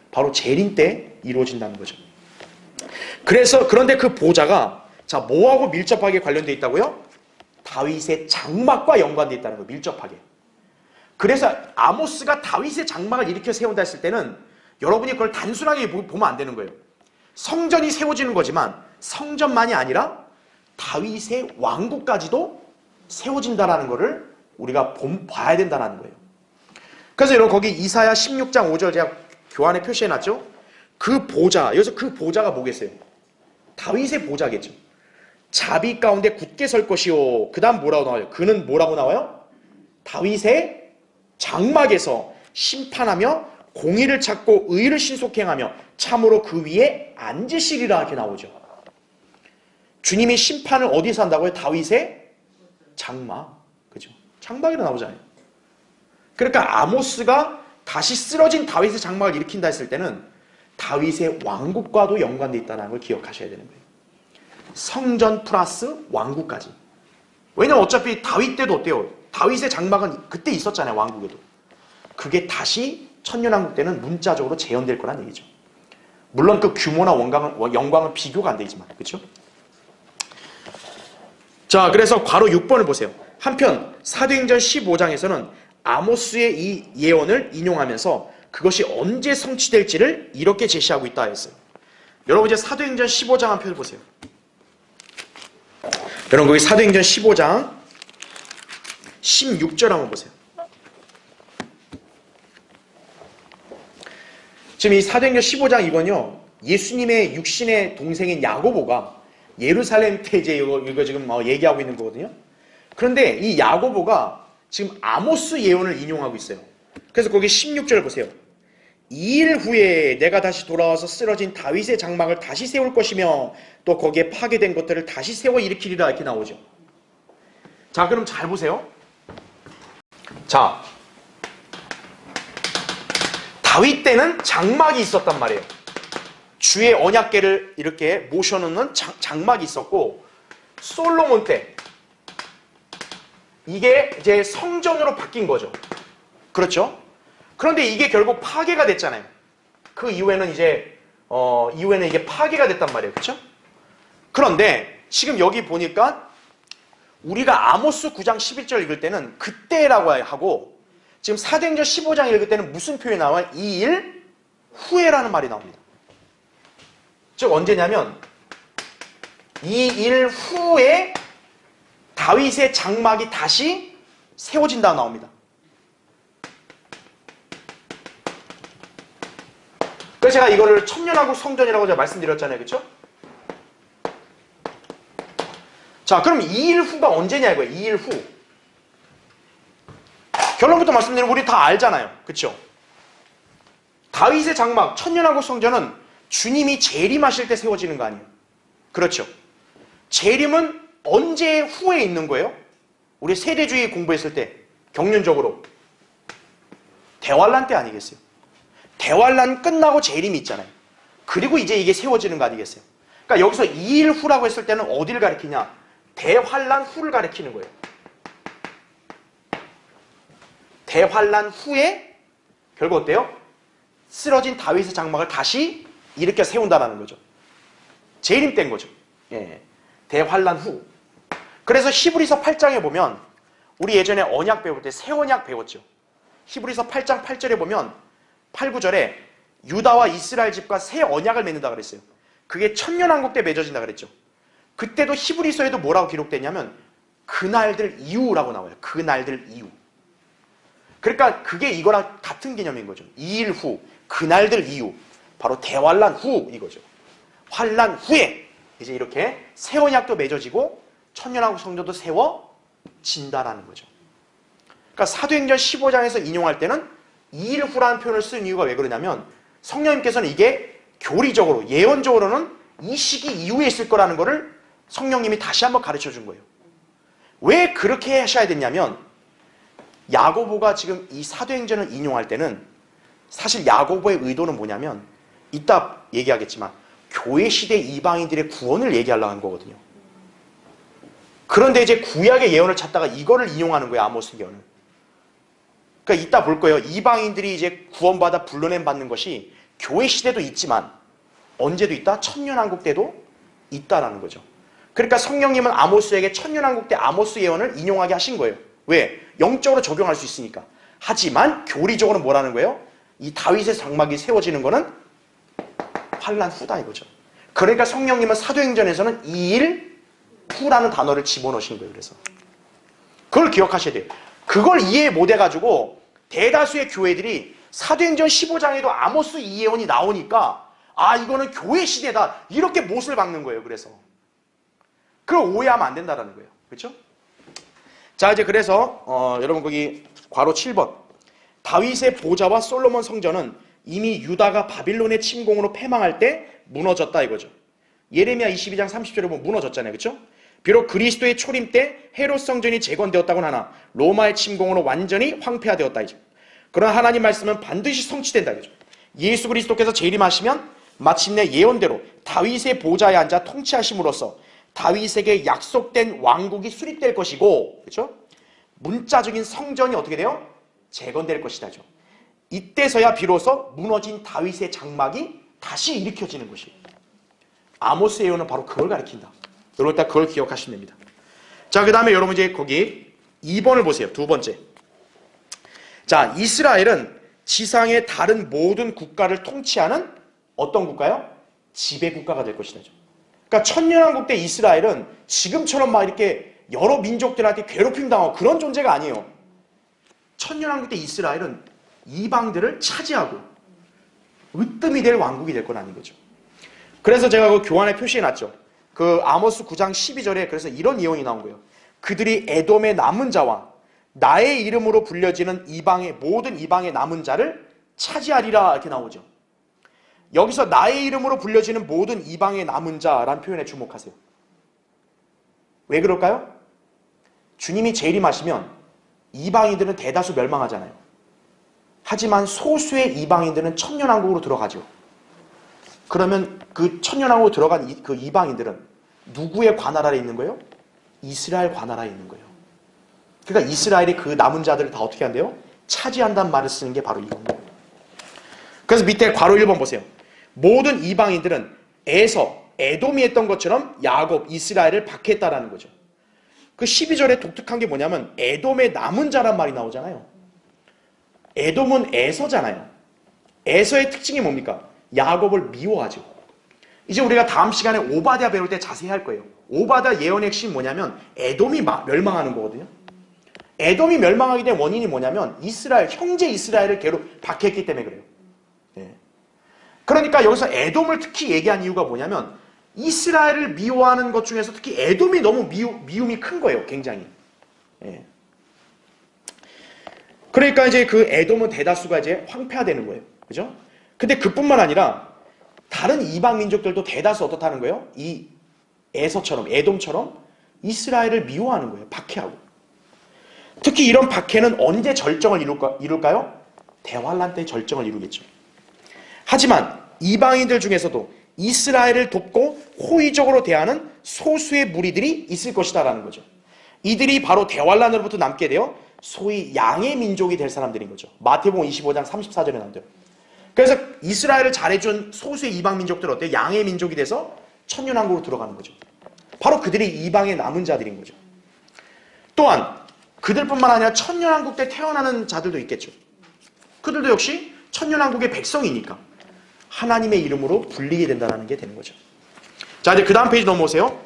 바로 재림 때 이루어진다는 거죠. 그런데 그 보좌가 자 뭐하고 밀접하게 관련되어 있다고요? 다윗의 장막과 연관되어 있다는 거예요. 밀접하게. 그래서 아모스가 다윗의 장막을 일으켜 세운다 했을 때는 여러분이 그걸 단순하게 보면 안 되는 거예요. 성전이 세워지는 거지만 성전만이 아니라 다윗의 왕국까지도 세워진다는 것을 우리가 봐야 된다는 거예요. 그래서 여러분 거기 이사야 16장 5절 제가 교환에 표시해놨죠. 그 보좌, 여기서 그 보좌가 뭐겠어요? 다윗의 보좌겠죠. 자비 가운데 굳게 설 것이요. 그 다음 뭐라고 나와요? 그는 뭐라고 나와요? 다윗의 장막에서 심판하며 공의를 찾고 의를 신속히 행하며 참으로 그 위에 앉으시리라 이렇게 나오죠. 주님이 심판을 어디서 한다고요? 다윗의 장막. 그죠? 장막이라 나오잖아요. 그러니까 아모스가 다시 쓰러진 다윗의 장막을 일으킨다 했을 때는 다윗의 왕국과도 연관되어 있다는 걸 기억하셔야 되는 거예요. 성전 플러스 왕국까지. 왜냐면 어차피 다윗 때도 어때요? 다윗의 장막은 그때 있었잖아요. 왕국에도. 그게 다시 천년왕국 때는 문자적으로 재현될 거란 얘기죠. 물론 그 규모나 영광은 비교가 안 되지만, 그렇죠? 자, 그래서 괄호 6번을 보세요. 한편 사도행전 15장에서는 아모스의 이 예언을 인용하면서 그것이 언제 성취될지를 이렇게 제시하고 있다 했어요. 여러분 이제 사도행전 15장 한 편 보세요. 여러분 거기 사도행전 15장 16절 한번 보세요. 지금 이 사도행전 15장 이건요, 예수님의 육신의 동생인 야고보가 예루살렘 때 이제 이거 지금 얘기하고 있는 거거든요. 그런데 이 야고보가 지금 아모스 예언을 인용하고 있어요. 그래서 거기 16절 보세요. 2일 후에 내가 다시 돌아와서 쓰러진 다윗의 장막을 다시 세울 것이며 또 거기에 파괴된 것들을 다시 세워 일으키리라 이렇게 나오죠. 자, 그럼 잘 보세요. 자, 다윗 때는 장막이 있었단 말이에요. 주의 언약궤를 이렇게 모셔놓는 장막이 있었고, 솔로몬 때 이게 이제 성전으로 바뀐 거죠. 그렇죠? 그런데 이게 결국 파괴가 됐잖아요. 그 이후에는 이후에는 이게 파괴가 됐단 말이에요. 그렇죠? 그런데 지금 여기 보니까 우리가 아모스 9장 11절 읽을 때는 그때라고 하고, 지금 사도행전 15장 읽을 때는 무슨 표현이 나와요? 2일 후에라는 말이 나옵니다. 즉 언제냐면 2일 후에 다윗의 장막이 다시 세워진다 나옵니다. 그래서 제가 이거를 천년왕국 성전이라고 제가 말씀드렸잖아요. 그렇죠? 자, 그럼 2일 후가 언제냐 이거예요. 2일 후. 결론부터 말씀드리면 우리 다 알잖아요. 그렇죠? 다윗의 장막, 천년왕국 성전은 주님이 재림하실 때 세워지는 거 아니에요. 그렇죠? 재림은 언제 후에 있는 거예요? 우리 세대주의 공부했을 때 경륜적으로 대환란 때 아니겠어요? 대환란 끝나고 재림이 있잖아요. 그리고 이제 이게 세워지는 거 아니겠어요? 그러니까 여기서 2일 후라고 했을 때는 어디를 가리키냐? 대환란 후를 가리키는 거예요. 대환란 후에 결국 어때요? 쓰러진 다윗의 장막을 다시 일으켜 세운다는 거죠. 재림된 거죠. 예. 대환란 후. 그래서 히브리서 8장에 보면 우리 예전에 언약 배울 때 새 언약 배웠죠. 히브리서 8장 8절에 보면 8, 9절에 유다와 이스라엘 집과 새 언약을 맺는다 그랬어요. 그게 천년왕국 때 맺어진다 그랬죠. 그때도 히브리서에도 뭐라고 기록됐냐면 그날들 이후라고 나와요. 그날들 이후. 그러니까 그게 이거랑 같은 개념인 거죠. 2일 후, 그날들 이후, 바로 대환란 후 이거죠. 환란 후에 이제 이렇게 새 언약도 맺어지고 천년왕국 성전도 세워진다라는 거죠. 그러니까 사도행전 15장에서 인용할 때는 2일 후라는 표현을 쓴 이유가 왜 그러냐면 성령님께서는 이게 교리적으로, 예언적으로는 이 시기 이후에 있을 거라는 거를 성령님이 다시 한번 가르쳐 준 거예요. 왜 그렇게 하셔야 됐냐면 야고보가 지금 이 사도행전을 인용할 때는 사실 야고보의 의도는 뭐냐면 이따 얘기하겠지만 교회 시대 이방인들의 구원을 얘기하려고 한 거거든요. 그런데 이제 구약의 예언을 찾다가 이거를 인용하는 거예요. 아모스 예언을. 그러니까 이따 볼 거예요. 이방인들이 이제 구원받아 불러냄 받는 것이 교회 시대도 있지만 언제도 있다? 천년왕국 때도 있다라는 거죠. 그러니까 성령님은 아모스에게 천년왕국 때 아모스 예언을 인용하게 하신 거예요. 왜? 영적으로 적용할 수 있으니까. 하지만 교리적으로 뭐라는 거예요? 이 다윗의 장막이 세워지는 거는 환란 후다 이거죠. 그러니까 성령님은 사도행전에서는 2일 후라는 단어를 집어넣으신 거예요. 그래서 그걸 기억하셔야 돼요. 그걸 이해 못 해가지고 대다수의 교회들이 사도행전 15장에도 아모스 이 예언이 나오니까 아 이거는 교회 시대다 이렇게 못을 박는 거예요. 그래서 그걸 오해하면 안 된다는 거예요. 그렇죠? 자 이제 그래서 여러분 거기 괄호 7번 다윗의 보좌와 솔로몬 성전은 이미 유다가 바빌론의 침공으로 패망할 때 무너졌다 이거죠. 예레미야 22장 30절에 보면 무너졌잖아요. 그렇죠? 비록 그리스도의 초림 때 헤롯 성전이 재건되었다고는 하나 로마의 침공으로 완전히 황폐화되었다 이죠. 그러나 하나님 말씀은 반드시 성취된다 이죠. 예수 그리스도께서 재림하시면 마침내 예언대로 다윗의 보좌에 앉아 통치하심으로써 다윗에게 약속된 왕국이 수립될 것이고, 그렇죠? 문자적인 성전이 어떻게 돼요? 재건될 것이다죠. 이때서야 비로소 무너진 다윗의 장막이 다시 일으켜지는 것이에요. 아모스 예언은 바로 그걸 가리킨다. 여러분 딱 그걸 기억하시면 됩니다. 자, 그 다음에 여러분 이제 거기 2번을 보세요. 두 번째. 자, 이스라엘은 지상의 다른 모든 국가를 통치하는 어떤 국가요? 지배 국가가 될 것이다. 그러니까 천년왕국 때 이스라엘은 지금처럼 막 이렇게 여러 민족들한테 괴롭힘 당하고 그런 존재가 아니에요. 천년왕국 때 이스라엘은 이방들을 차지하고 으뜸이 될 왕국이 될 건 아닌 거죠. 그래서 제가 그 교환에 표시해놨죠. 그 아모스 9장 12절에 그래서 이런 예언이 나온 거예요. 그들이 에돔의 남은 자와 나의 이름으로 불려지는 모든 이방의 남은 자를 차지하리라 이렇게 나오죠. 여기서 나의 이름으로 불려지는 모든 이방의 남은 자라는 표현에 주목하세요. 왜 그럴까요? 주님이 재림하시면 이방인들은 대다수 멸망하잖아요. 하지만 소수의 이방인들은 천년왕국으로 들어가죠. 그러면 그 천년왕국으로 들어간 그 이방인들은 누구의 관할 아래 있는 거예요? 이스라엘 관할 아래 있는 거예요. 그러니까 이스라엘이 그 남은 자들을 다 어떻게 한대요? 차지한다는 말을 쓰는 게 바로 이겁니다. 그래서 밑에 괄호 1번 보세요. 모든 이방인들은 에돔이 했던 것처럼 야곱, 이스라엘을 박해했다라는 거죠. 그 12절에 독특한 게 뭐냐면 에돔의 남은 자란 말이 나오잖아요. 에돔은 에서잖아요. 에서의 특징이 뭡니까? 야곱을 미워하죠. 이제 우리가 다음 시간에 오바댜 배울 때 자세히 할 거예요. 오바댜 예언의 핵심이 뭐냐면 에돔이 멸망하는 거거든요. 에돔이 멸망하게 된 원인이 뭐냐면 형제 이스라엘을 박해했기 때문에 그래요. 예. 그러니까 여기서 에돔을 특히 얘기한 이유가 뭐냐면 이스라엘을 미워하는 것 중에서 특히 에돔이 너무 미움이 큰 거예요. 굉장히. 예. 그러니까 이제 그 에돔은 대다수가 이제 황폐화되는 거예요. 그죠? 근데 그뿐만 아니라 다른 이방 민족들도 대다수 어떻다는 거예요? 이 에돔처럼 이스라엘을 미워하는 거예요. 박해하고. 특히 이런 박해는 언제 절정을 이룰까요? 대환란 때 절정을 이루겠죠. 하지만 이방인들 중에서도 이스라엘을 돕고 호의적으로 대하는 소수의 무리들이 있을 것이다라는 거죠. 이들이 바로 대환란으로부터 남게 되어 소위 양의 민족이 될 사람들인 거죠. 마태복음 25장 34절에 나온 대로. 그래서 이스라엘을 잘해준 소수의 이방 민족들은 어때요? 양의 민족이 돼서 천년왕국으로 들어가는 거죠. 바로 그들이 이방의 남은 자들인 거죠. 또한 그들뿐만 아니라 천년왕국 때 태어나는 자들도 있겠죠. 그들도 역시 천년왕국의 백성이니까 하나님의 이름으로 불리게 된다는 게 되는 거죠. 자, 이제 그 다음 페이지 넘어오세요.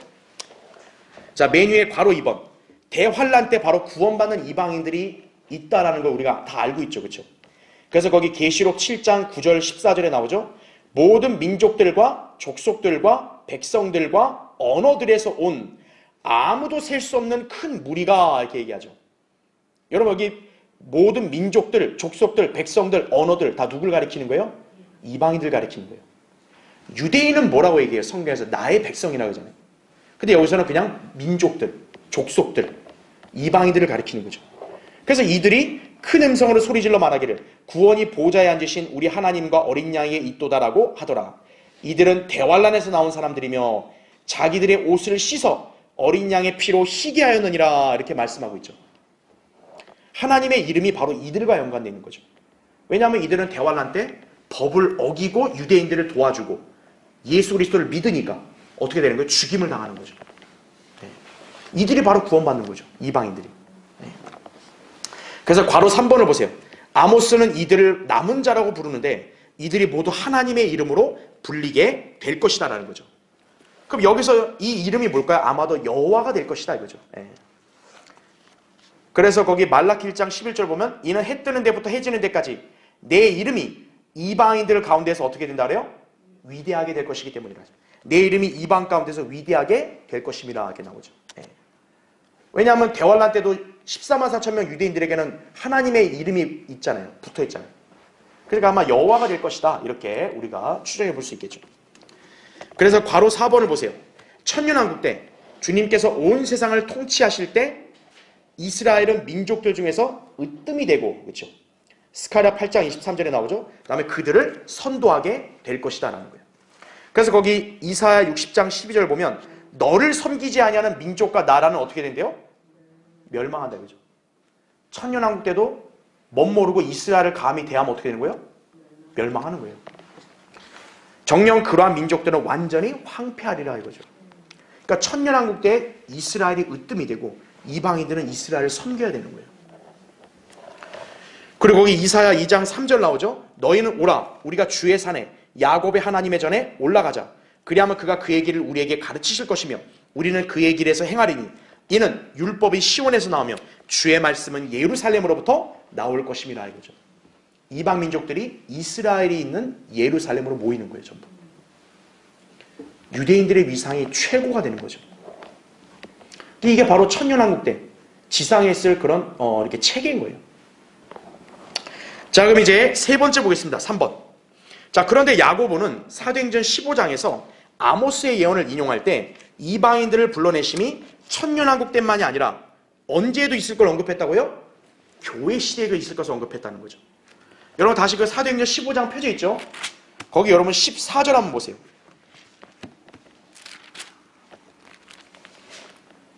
자, 맨 위에 괄호 2번. 대환란 때 바로 구원받는 이방인들이 있다라는 걸 우리가 다 알고 있죠. 그렇죠? 그래서 거기 계시록 7장 9절 14절에 나오죠. 모든 민족들과 족속들과 백성들과 언어들에서 온 아무도 셀 수 없는 큰 무리가 이렇게 얘기하죠. 여러분 여기 모든 민족들, 족속들, 백성들, 언어들 다 누굴 가리키는 거예요? 이방인들 가리키는 거예요. 유대인은 뭐라고 얘기해요? 성경에서 나의 백성이라고 하잖아요. 근데 여기서는 그냥 민족들, 족속들, 이방인들을 가리키는 거죠. 그래서 이들이 큰 음성으로 소리질러 말하기를 구원이 보좌에 앉으신 우리 하나님과 어린 양에게 있도다라고 하더라. 이들은 대환란에서 나온 사람들이며 자기들의 옷을 씻어 어린 양의 피로 희게 하였느니라 이렇게 말씀하고 있죠. 하나님의 이름이 바로 이들과 연관되어 있는 거죠. 왜냐하면 이들은 대환란 때 법을 어기고 유대인들을 도와주고 예수 그리스도를 믿으니까 어떻게 되는 거예요? 죽임을 당하는 거죠. 네. 이들이 바로 구원받는 거죠. 이방인들이. 네. 그래서 괄호 3번을 보세요. 아모스는 이들을 남은 자라고 부르는데 이들이 모두 하나님의 이름으로 불리게 될 것이다 라는 거죠. 그럼 여기서 이 이름이 뭘까요? 아마도 여호와가 될 것이다 이거죠. 네. 그래서 거기 말라기 1장 11절 보면 이는 해 뜨는 데부터 해 지는 데까지 내 이름이 이방인들 가운데서 어떻게 된다 그래요? 위대하게 될 것이기 때문이라. 내 이름이 이방 가운데서 위대하게 될 것입니다. 이렇게 나오죠. 네. 왜냐하면 대환란 때도 14만 4천 명 유대인들에게는 하나님의 이름이 있잖아요. 붙어 있잖아요. 그러니까 아마 여호와가 될 것이다. 이렇게 우리가 추정해 볼 수 있겠죠. 그래서 괄호 4번을 보세요. 천년왕국 때 주님께서 온 세상을 통치하실 때 이스라엘은 민족들 중에서 으뜸이 되고, 그렇죠? 스가랴 8장 23절에 나오죠. 그 다음에 그들을 선도하게 될 것이다 라는 거예요. 그래서 거기 이사야 60장 12절 보면 너를 섬기지 아니하는 민족과 나라는 어떻게 된대요? 멸망한다, 그죠? 천년왕국 때도 멋모르고 이스라엘을 감히 대하면 어떻게 되는 거예요? 멸망하는 거예요. 정녕 그러한 민족들은 완전히 황폐하리라 이거죠. 그러니까 천년왕국 때 이스라엘이 으뜸이 되고 이방인들은 이스라엘을 섬겨야 되는 거예요. 그리고 거기 이사야 2장 3절 나오죠. 너희는 오라 우리가 주의 산에 야곱의 하나님의 전에 올라가자. 그리하면 그가 그의 길을 우리에게 가르치실 것이며 우리는 그의 길에서 행하리니 이는 율법이 시온에서 나오며 주의 말씀은 예루살렘으로부터 나올 것임이라 이거죠. 이방 민족들이 이스라엘이 있는 예루살렘으로 모이는 거예요. 전부. 유대인들의 위상이 최고가 되는 거죠. 이게 바로 천년왕국 때 지상에 있을 그런 이렇게 체계인 거예요. 자, 그럼 이제 세 번째 보겠습니다. 3번. 자, 그런데 야고보는 사도행전 15장에서 아모스의 예언을 인용할 때 이방인들을 불러내심이 천년왕국 때만이 아니라 언제에도 있을 걸 언급했다고요? 교회 시대에도 있을 것을 언급했다는 거죠. 여러분 다시 그 사도행전 15장 펴져 있죠? 거기 여러분 14절 한번 보세요.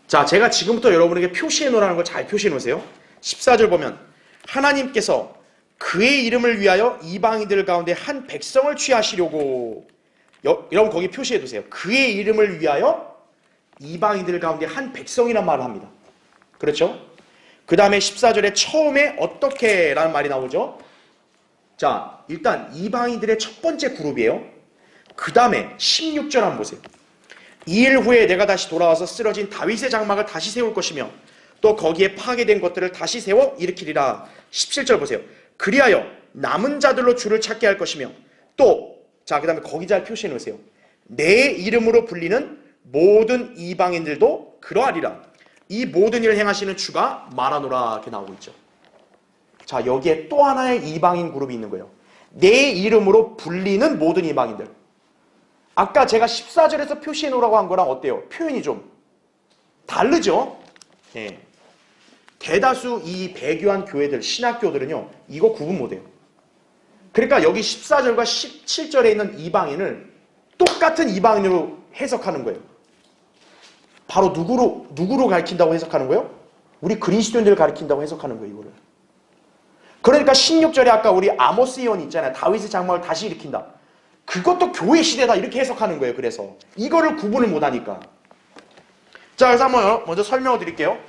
자, 제가 지금부터 여러분에게 표시해 놓으라는 걸 잘 표시해 놓으세요. 14절 보면 하나님께서 그의 이름을 위하여 이방인들 가운데 한 백성을 취하시려고, 여러분 거기 표시해 두세요. 그의 이름을 위하여 이방인들 가운데 한 백성이란 말을 합니다. 그렇죠? 그 다음에 14절에 처음에 어떻게 라는 말이 나오죠? 자, 일단 이방인들의 첫 번째 그룹이에요. 그 다음에 16절 한번 보세요. 2일 후에 내가 다시 돌아와서 쓰러진 다윗의 장막을 다시 세울 것이며 또 거기에 파괴된 것들을 다시 세워 일으키리라. 17절 보세요. 그리하여 남은 자들로 주를 찾게 할 것이며 또, 자, 그 다음에 거기 잘 표시해 놓으세요. 내 이름으로 불리는 모든 이방인들도 그러하리라. 이 모든 일을 행하시는 주가 말하노라 이렇게 나오고 있죠. 자, 여기에 또 하나의 이방인 그룹이 있는 거예요. 내 이름으로 불리는 모든 이방인들. 아까 제가 14절에서 표시해 놓으라고 한 거랑 어때요? 표현이 좀 다르죠? 예. 대다수 이 배교한 교회들, 신학교들은요, 이거 구분 못해요. 그러니까 여기 14절과 17절에 있는 이방인을 똑같은 이방인으로 해석하는 거예요. 바로 누구로 가리킨다고 해석하는 거예요? 우리 그리스도인들을 가리킨다고 해석하는 거예요, 이거를. 그러니까 16절에 아까 우리 아모스 예언 있잖아요. 다윗의 장막을 다시 일으킨다. 그것도 교회 시대다 이렇게 해석하는 거예요. 그래서 이거를 구분을 못하니까. 자, 그래서 한번 먼저 설명을 드릴게요.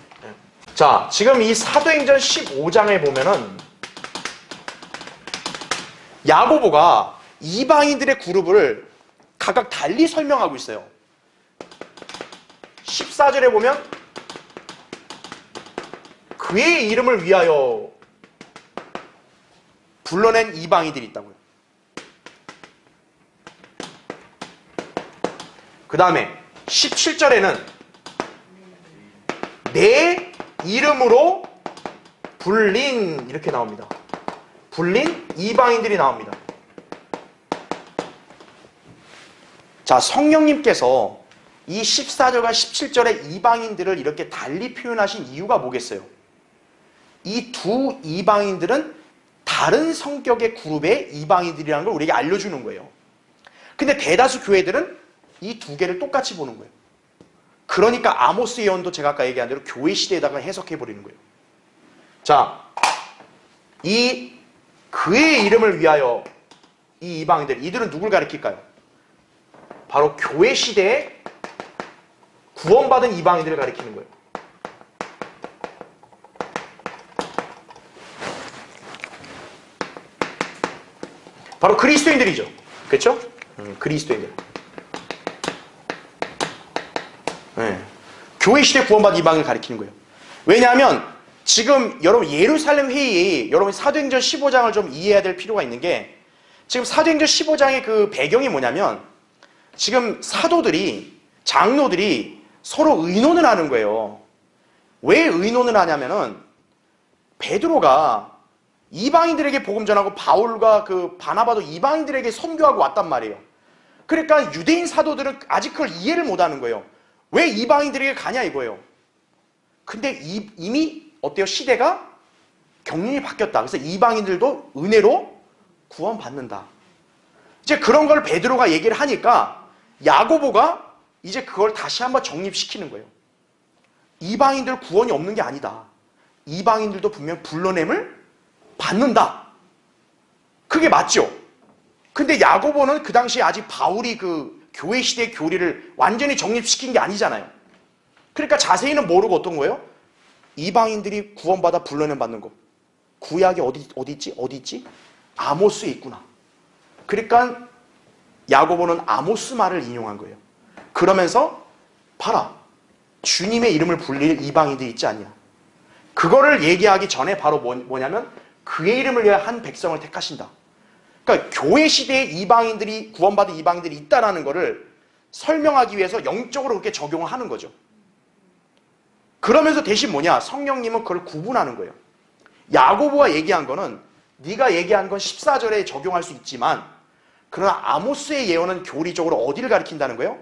자, 지금 이 사도행전 15장에 보면은 야고보가 이방인들의 그룹을 각각 달리 설명하고 있어요. 14절에 보면 그의 이름을 위하여 불러낸 이방인들이 있다고요. 그 다음에 17절에는 내 이름으로 불린 이렇게 나옵니다. 불린 이방인들이 나옵니다. 자, 성령님께서 이 14절과 17절의 이방인들을 이렇게 달리 표현하신 이유가 뭐겠어요? 이 두 이방인들은 다른 성격의 그룹의 이방인들이라는 걸 우리에게 알려주는 거예요. 근데 대다수 교회들은 이 두 개를 똑같이 보는 거예요. 그러니까 아모스 예언도 제가 아까 얘기한 대로 교회 시대에다가 해석해버리는 거예요. 자, 이 그의 이름을 위하여 이 이방인들, 이들은 누굴 가리킬까요? 바로 교회 시대에 구원받은 이방인들을 가리키는 거예요. 바로 그리스도인들이죠. 그렇죠? 그리스도인들. 네. 교회 시대 구원받은 이방인을 가리키는 거예요. 왜냐하면 지금 여러분 예루살렘 회의, 여러분 사도행전 15장을 좀 이해해야 될 필요가 있는 게, 지금 사도행전 15장의 그 배경이 뭐냐면 지금 사도들이, 장로들이 서로 의논을 하는 거예요. 왜 의논을 하냐면은 베드로가 이방인들에게 복음 전하고 바울과 그 바나바도 이방인들에게 선교하고 왔단 말이에요. 그러니까 유대인 사도들은 아직 그걸 이해를 못하는 거예요. 왜 이방인들에게 가냐 이거예요. 근데 이미 어때요? 시대가 경륜이 바뀌었다. 그래서 이방인들도 은혜로 구원받는다. 이제 그런 걸 베드로가 얘기를 하니까 야고보가 이제 그걸 다시 한번 정립시키는 거예요. 이방인들 구원이 없는 게 아니다. 이방인들도 분명 불러냄을 받는다. 그게 맞죠? 근데 야고보는 그 당시에 아직 바울이 그 교회 시대의 교리를 완전히 정립시킨 게 아니잖아요. 그러니까 자세히는 모르고 어떤 거예요? 이방인들이 구원받아 불러냄 받는 거. 구약이 어디 있지? 아모스에 있구나. 그러니까 야고보는 아모스 말을 인용한 거예요. 그러면서 봐라. 주님의 이름을 불릴 이방인들이 있지 않냐. 그거를 얘기하기 전에 바로 뭐냐면 그의 이름을 위하여 한 백성을 택하신다. 그러니까 교회 시대에 이방인들이 구원받은 이방인들이 있다라는 거를 설명하기 위해서 영적으로 그렇게 적용을 하는 거죠. 그러면서 대신 뭐냐? 성령님은 그걸 구분하는 거예요. 야고보가 얘기한 거는 네가 얘기한 건 14절에 적용할 수 있지만 그러나 아모스의 예언은 교리적으로 어디를 가리킨다는 거예요?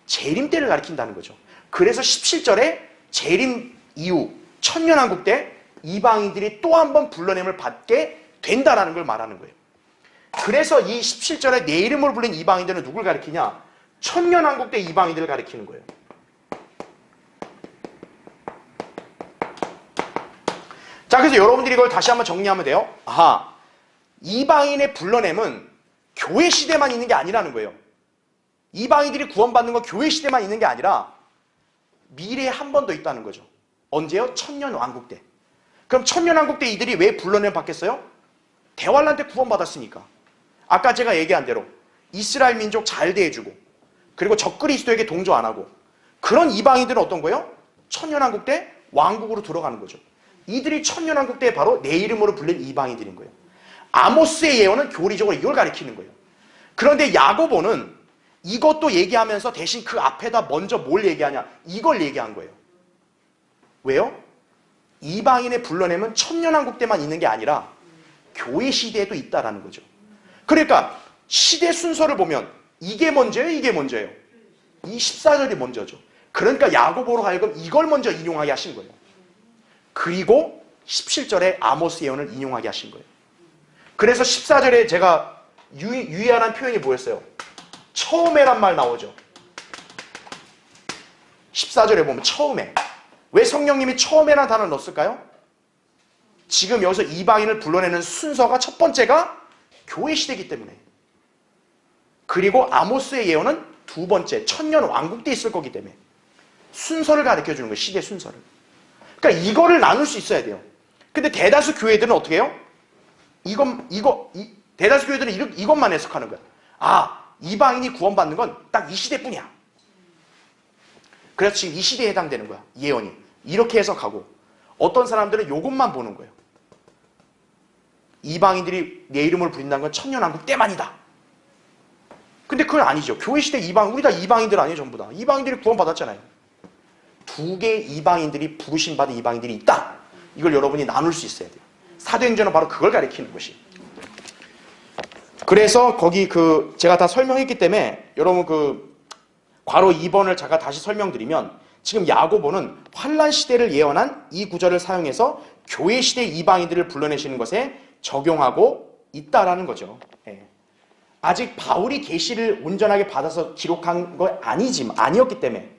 재림 때를 가리킨다는 거죠. 그래서 17절에 재림 이후 천년왕국 때 이방인들이 또 한 번 불러냄을 받게 된다라는 걸 말하는 거예요. 그래서 이 17절에 내 이름을 불린 이방인들은 누굴 가리키냐? 천년왕국 때 이방인들을 가리키는 거예요. 자, 그래서 여러분들이 이걸 다시 한번 정리하면 돼요. 아하, 이방인의 불러냄은 교회 시대만 있는 게 아니라는 거예요. 이방인들이 구원받는 건 교회 시대만 있는 게 아니라 미래에 한 번 더 있다는 거죠. 언제요? 천년왕국 때. 그럼 천년왕국 때 이들이 왜 불러냄 받겠어요? 대환란 때 구원받았으니까. 아까 제가 얘기한 대로 이스라엘 민족 잘 대해주고 그리고 적그리스도에게 동조 안 하고 그런 이방인들은 어떤 거예요? 천년왕국 때 왕국으로 들어가는 거죠. 이들이 천년왕국 때 바로 내 이름으로 불린 이방인들인 거예요. 아모스의 예언은 교리적으로 이걸 가리키는 거예요. 그런데 야고보는 이것도 얘기하면서 대신 그 앞에다 먼저 뭘 얘기하냐? 이걸 얘기한 거예요. 왜요? 이방인의 불러냄은 천년왕국 때만 있는 게 아니라 교회 시대에도 있다라는 거죠. 그러니까 시대 순서를 보면 이게 먼저예요? 이게 먼저예요? 이 14절이 먼저죠. 그러니까 야고보로 하여금 이걸 먼저 인용하게 하신 거예요. 그리고 17절에 아모스 예언을 인용하게 하신 거예요. 그래서 14절에 제가 유의하는 표현이 뭐였어요? 처음에란 말 나오죠. 14절에 보면 처음에. 왜 성령님이 처음에라는 단어를 넣었을까요? 지금 여기서 이방인을 불러내는 순서가 첫 번째가 교회 시대이기 때문에. 그리고 아모스의 예언은 두 번째, 천년 왕국 때 있을 거기 때문에. 순서를 가르쳐주는 거예요. 시대 순서를. 그러니까 이거를 나눌 수 있어야 돼요. 근데 대다수 교회들은 어떻게 해요? 대다수 교회들은 이것만 해석하는 거야. 아, 이방인이 구원받는 건 딱 이 시대뿐이야. 그래서 지금 이 시대에 해당되는 거야. 예언이. 이렇게 해석하고 어떤 사람들은 이것만 보는 거예요. 이방인들이 내 이름을 부린다는 건 천년왕국 때만이다. 근데 그건 아니죠. 교회 시대 우리 다 이방인들 아니에요, 전부 다. 이방인들이 구원받았잖아요. 두 개의 이방인들이 부르심 받은 이방인들이 있다. 이걸 여러분이 나눌 수 있어야 돼요. 사도행전은 바로 그걸 가리키는 것이. 그래서 거기 제가 다 설명했기 때문에 여러분 괄호 2번을 제가 다시 설명드리면 지금 야고보는 환란 시대를 예언한 이 구절을 사용해서 교회 시대 이방인들을 불러내시는 것에 적용하고 있다라는 거죠. 예. 아직 바울이 계시를 온전하게 받아서 기록한 거 아니었기 때문에.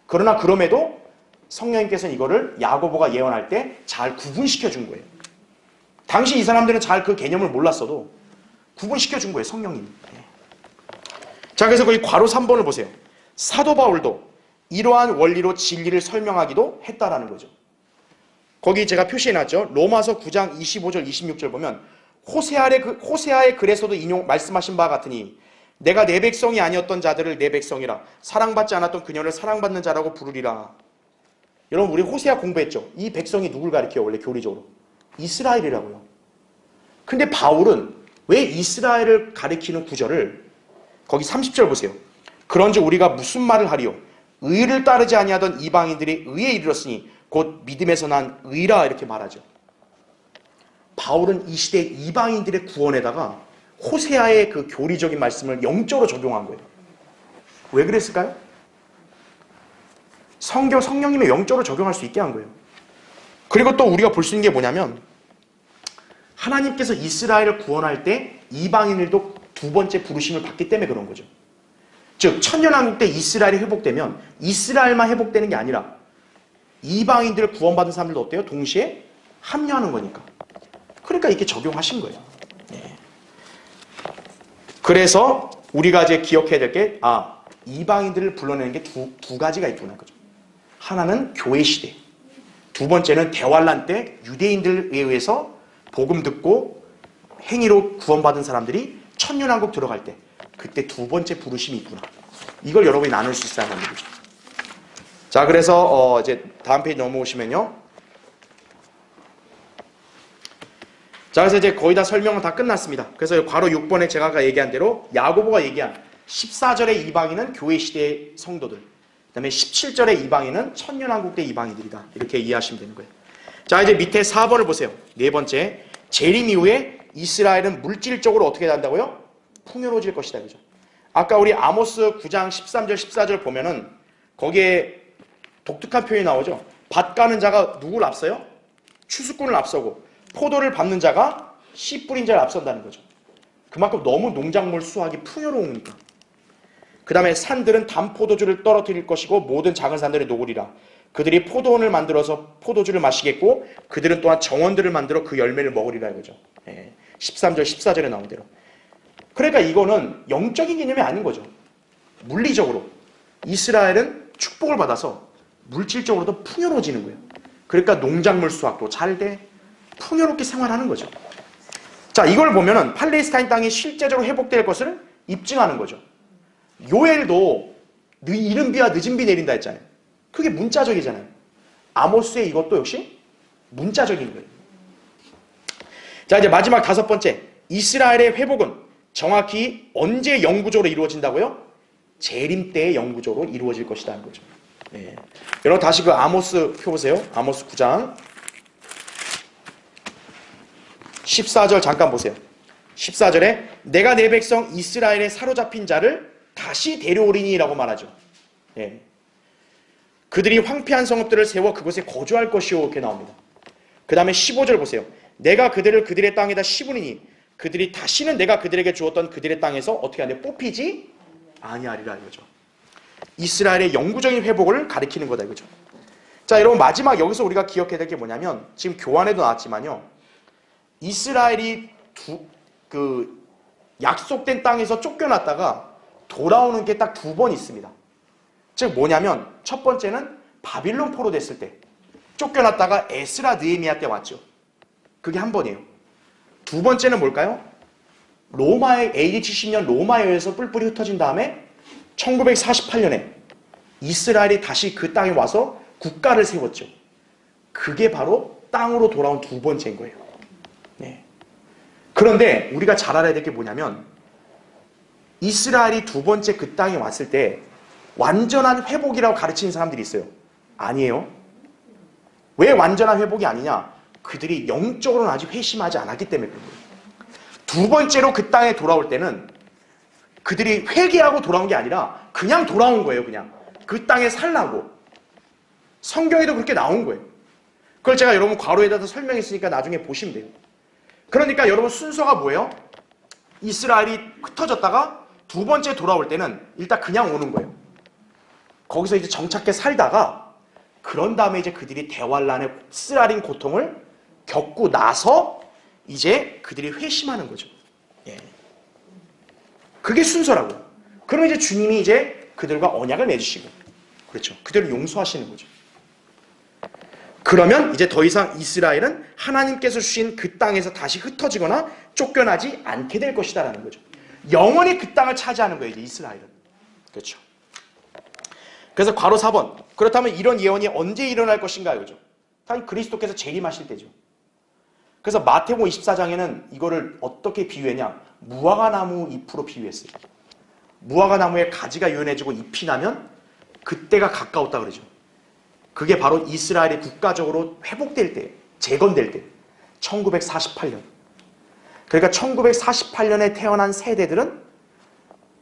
그러나 그럼에도 성령님께서는 이거를 야고보가 예언할 때 잘 구분시켜 준 거예요. 당시 이 사람들은 잘 그 개념을 몰랐어도 구분시켜 준 거예요, 성령님이. 예. 자, 그래서 거기 괄호 3번을 보세요. 사도 바울도 이러한 원리로 진리를 설명하기도 했다라는 거죠. 거기 제가 표시해놨죠. 로마서 9장 25절 26절 보면 호세아의 글에서도 말씀하신 바와 같으니 내가 내 백성이 아니었던 자들을 내 백성이라 사랑받지 않았던 그녀를 사랑받는 자라고 부르리라. 여러분 우리 호세아 공부했죠. 이 백성이 누굴 가리켜요? 원래 교리적으로 이스라엘이라고요. 근데 바울은 왜 이스라엘을 가리키는 구절을 거기 30절 보세요. 그런즉 우리가 무슨 말을 하리요? 의를 따르지 아니하던 이방인들이 의에 이르렀으니 곧 믿음에서 난 의라 이렇게 말하죠. 바울은 이 시대 이방인들의 구원에다가 호세아의 그 교리적인 말씀을 영적으로 적용한 거예요. 왜 그랬을까요? 성령님의 영적으로 적용할 수 있게 한 거예요. 그리고 또 우리가 볼 수 있는 게 뭐냐면 하나님께서 이스라엘을 구원할 때 이방인들도 두 번째 부르심을 받기 때문에 그런 거죠. 즉 천년왕국 때 이스라엘이 회복되면 이스라엘만 회복되는 게 아니라 이방인들 구원받은 사람들도 어때요? 동시에 합류하는 거니까. 그러니까 이렇게 적용하신 거예요. 네. 그래서 우리가 이제 기억해야 될 게 이방인들을 불러내는 게 두 가지가 있구나. 그죠? 하나는 교회 시대, 두 번째는 대환란 때 유대인들에 의해서 복음 듣고 행위로 구원받은 사람들이 천년왕국 들어갈 때 그때 두 번째 부르심이 있구나. 이걸 여러분이 나눌 수 있다는 거죠. 자, 그래서 이제 다음 페이지 넘어오시면요. 자, 그래서 이제 거의 다 설명은 다 끝났습니다. 그래서 괄호 6번에 제가 아까 얘기한 대로 야고보가 얘기한 14절의 이방인은 교회 시대의 성도들, 그 다음에 17절의 이방인은 천년왕국 때 이방인들이다. 이렇게 이해하시면 되는 거예요. 자, 이제 밑에 4번을 보세요. 네 번째, 재림 이후에 이스라엘은 물질적으로 어떻게 된다고요? 풍요로워질 것이다. 그죠? 아까 우리 아모스 9장 13절 14절 보면은 거기에 독특한 표현이 나오죠. 밭 가는 자가 누구를 앞서요? 추수꾼을 앞서고 포도를 밟는 자가 씨 뿌린 자를 앞선다는 거죠. 그만큼 너무 농작물 수확이 풍요로우니까. 그 다음에 산들은 담포도주를 떨어뜨릴 것이고 모든 작은 산들이 녹으리라. 그들이 포도원을 만들어서 포도주를 마시겠고 그들은 또한 정원들을 만들어 그 열매를 먹으리라 이거죠. 13절 14절에 나온 대로. 그러니까 이거는 영적인 개념이 아닌 거죠. 물리적으로 이스라엘은 축복을 받아서 물질적으로도 풍요로워지는 거예요. 그러니까 농작물 수확도 잘 돼, 풍요롭게 생활하는 거죠. 자, 이걸 보면은 팔레스타인 땅이 실제적으로 회복될 것을 입증하는 거죠. 요엘도 이른 비와 늦은 비 내린다 했잖아요. 그게 문자적이잖아요. 아모스의 이것도 역시 문자적인 거예요. 자, 이제 마지막 다섯 번째, 이스라엘의 회복은 정확히 언제 영구적으로 이루어진다고요? 재림 때의 영구적으로 이루어질 것이다 하는 거죠. 네. 여러분 다시 그 아모스 펴보세요. 아모스 9장 14절 잠깐 보세요. 14절에 내가 내 백성 이스라엘에 사로잡힌 자를 다시 데려오리니 라고 말하죠. 네. 그들이 황폐한 성읍들을 세워 그곳에 거주할 것이요 이렇게 나옵니다. 그 다음에 15절 보세요. 내가 그들을 그들의 땅에다 씹으리니 그들이 다시는 내가 그들에게 주었던 그들의 땅에서 어떻게 하냐 뽑히지 아니하리라 이거죠. 이스라엘의 영구적인 회복을 가리키는 거다 이거죠. 자, 여러분 마지막 여기서 우리가 기억해야 될 게 뭐냐면 지금 교환에도 나왔지만요. 이스라엘이 약속된 땅에서 쫓겨났다가 돌아오는 게 딱 두 번 있습니다. 즉 뭐냐면 첫 번째는 바빌론 포로 됐을 때 쫓겨났다가 에스라 느헤미야 때 왔죠. 그게 한 번이에요. 두 번째는 뭘까요? 로마의 AD 70년 로마에 의해서 뿔뿔이 흩어진 다음에 1948년에 이스라엘이 다시 그 땅에 와서 국가를 세웠죠. 그게 바로 땅으로 돌아온 두 번째인 거예요. 네. 그런데 우리가 잘 알아야 될 게 뭐냐면 이스라엘이 두 번째 그 땅에 왔을 때 완전한 회복이라고 가르치는 사람들이 있어요. 아니에요. 왜 완전한 회복이 아니냐? 그들이 영적으로는 아직 회심하지 않았기 때문에 그런 거예요. 두 번째로 그 땅에 돌아올 때는 그들이 회개하고 돌아온 게 아니라 그냥 돌아온 거예요. 그냥 그 땅에 살라고. 성경에도 그렇게 나온 거예요. 그걸 제가 여러분 괄호에다가 설명했으니까 나중에 보시면 돼요. 그러니까 여러분 순서가 뭐예요? 이스라엘이 흩어졌다가 두 번째 돌아올 때는 일단 그냥 오는 거예요. 거기서 이제 정착해 살다가 그런 다음에 이제 그들이 대환란의 쓰라린 고통을 겪고 나서 이제 그들이 회심하는 거죠. 예. 그게 순서라고요. 그럼 이제 주님이 이제 그들과 언약을 맺으시고, 그렇죠. 그들을 용서하시는 거죠. 그러면 이제 더 이상 이스라엘은 하나님께서 주신 그 땅에서 다시 흩어지거나 쫓겨나지 않게 될 것이다라는 거죠. 영원히 그 땅을 차지하는 거예요, 이제 이스라엘은. 그렇죠. 그래서 괄호 4번. 그렇다면 이런 예언이 언제 일어날 것인가 이거죠. 당연히 그리스도께서 재림하실 때죠. 그래서 마태복음 24장에는 이거를 어떻게 비유했냐? 무화과 나무 잎으로 비유했어요. 무화과 나무에 가지가 유연해지고 잎이 나면 그때가 가까웠다 그러죠. 그게 바로 이스라엘이 국가적으로 회복될 때, 재건될 때, 1948년. 그러니까 1948년에 태어난 세대들은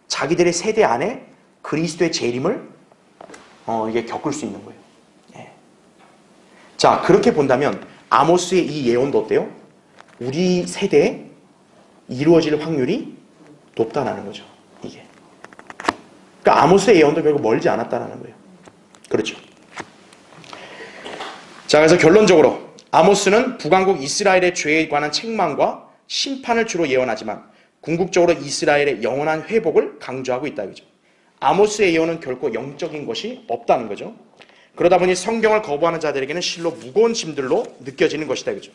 자기들의 세대 안에 그리스도의 재림을 이게 겪을 수 있는 거예요. 예. 자, 그렇게 본다면 아모스의 이 예언도 어때요? 우리 세대에 이루어질 확률이 높다라는 거죠. 이게. 그러니까 아모스의 예언도 결국 멀지 않았다라는 거예요. 그렇죠. 자, 그래서 결론적으로 아모스는 북왕국 이스라엘의 죄에 관한 책망과 심판을 주로 예언하지만 궁극적으로 이스라엘의 영원한 회복을 강조하고 있다. 그죠? 아모스의 예언은 결코 영적인 것이 없다는 거죠. 그러다 보니 성경을 거부하는 자들에게는 실로 무거운 짐들로 느껴지는 것이다. 그죠?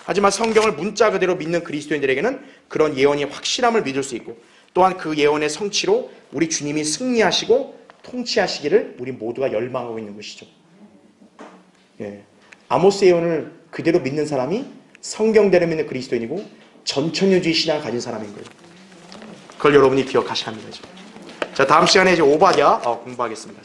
하지만 성경을 문자 그대로 믿는 그리스도인들에게는 그런 예언이 확실함을 믿을 수 있고 또한 그 예언의 성취로 우리 주님이 승리하시고 통치하시기를 우리 모두가 열망하고 있는 것이죠. 예. 아모스 예언을 그대로 믿는 사람이 성경대로 믿는 그리스도인이고 전천후주의 신앙을 가진 사람인 거예요. 그걸 여러분이 기억하셔야 합니다. 자, 다음 시간에 이제 오바댜 공부하겠습니다.